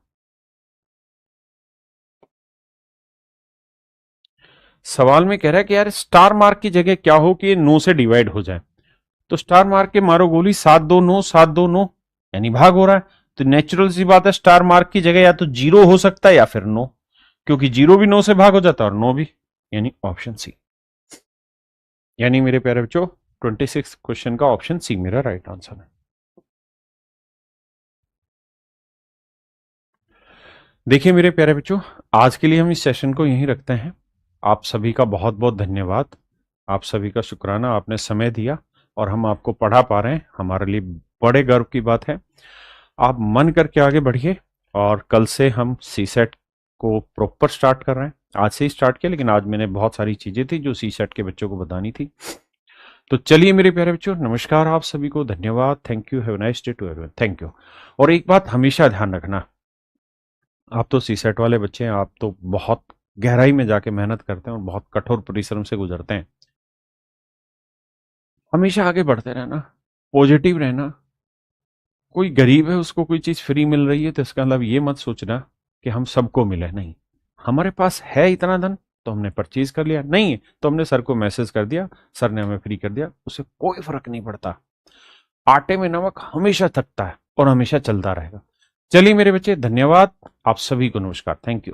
Speaker 1: सवाल में कह रहा है कि यार स्टार मार्क की जगह क्या हो कि ये 9 से डिवाइड हो जाए। तो स्टार मार्क के मारो गोली, 7 2 9, 7 2 9, यानी भाग हो रहा है। तो नेचुरल सी बात है, स्टार मार्क की जगह या तो 0 हो सकता है या फिर 9, क्योंकि 0 भी 9 से भाग हो जाता है और 9 भी, यानी ऑप्शन सी। यानी मेरे प्यारे बच्चों 26 क्वेश्चन का ऑप्शन सी मेरा राइट आंसर है। देखिए मेरे प्यारे बच्चों, आज के लिए हम इस सेशन को यहीं रखते हैं। आप सभी का बहुत बहुत धन्यवाद। आप सभी का शुक्राना, आपने समय दिया और हम आपको पढ़ा पा रहे हैं, हमारे लिए बड़े गर्व की बात है। आप मन करके आगे बढ़िए और कल से हम सी सेट को प्रॉपर स्टार्ट कर रहे हैं। आज से ही स्टार्ट किया, लेकिन आज मैंने बहुत सारी चीजें थी जो सी सेट के बच्चों को बतानी थी। तो चलिए मेरे प्यारे बच्चों, नमस्कार आप सभी को, धन्यवाद, thank you, have a nice day to everyone, thank you. और एक बात हमेशा ध्यान रखना, आप तो सी सेट वाले बच्चे हैं, आप तो बहुत गहराई में जाके मेहनत करते हैं और बहुत कठोर परिश्रम से गुजरते हैं। हमेशा आगे बढ़ते रहना, पॉजिटिव रहना। कोई गरीब है, उसको कोई चीज फ्री मिल रही है तो इसका मतलब ये मत सोचना कि हम सबको मिले, नहीं। हमारे पास है इतना धन तो हमने परचेज कर लिया, नहीं है तो हमने सर को मैसेज कर दिया, सर ने हमें फ्री कर दिया, उससे कोई फर्क नहीं पड़ता। आटे में नमक हमेशा थकता है और हमेशा चलता रहेगा। चलिए मेरे बच्चे, धन्यवाद, आप सभी को नमस्कार, थैंक यू।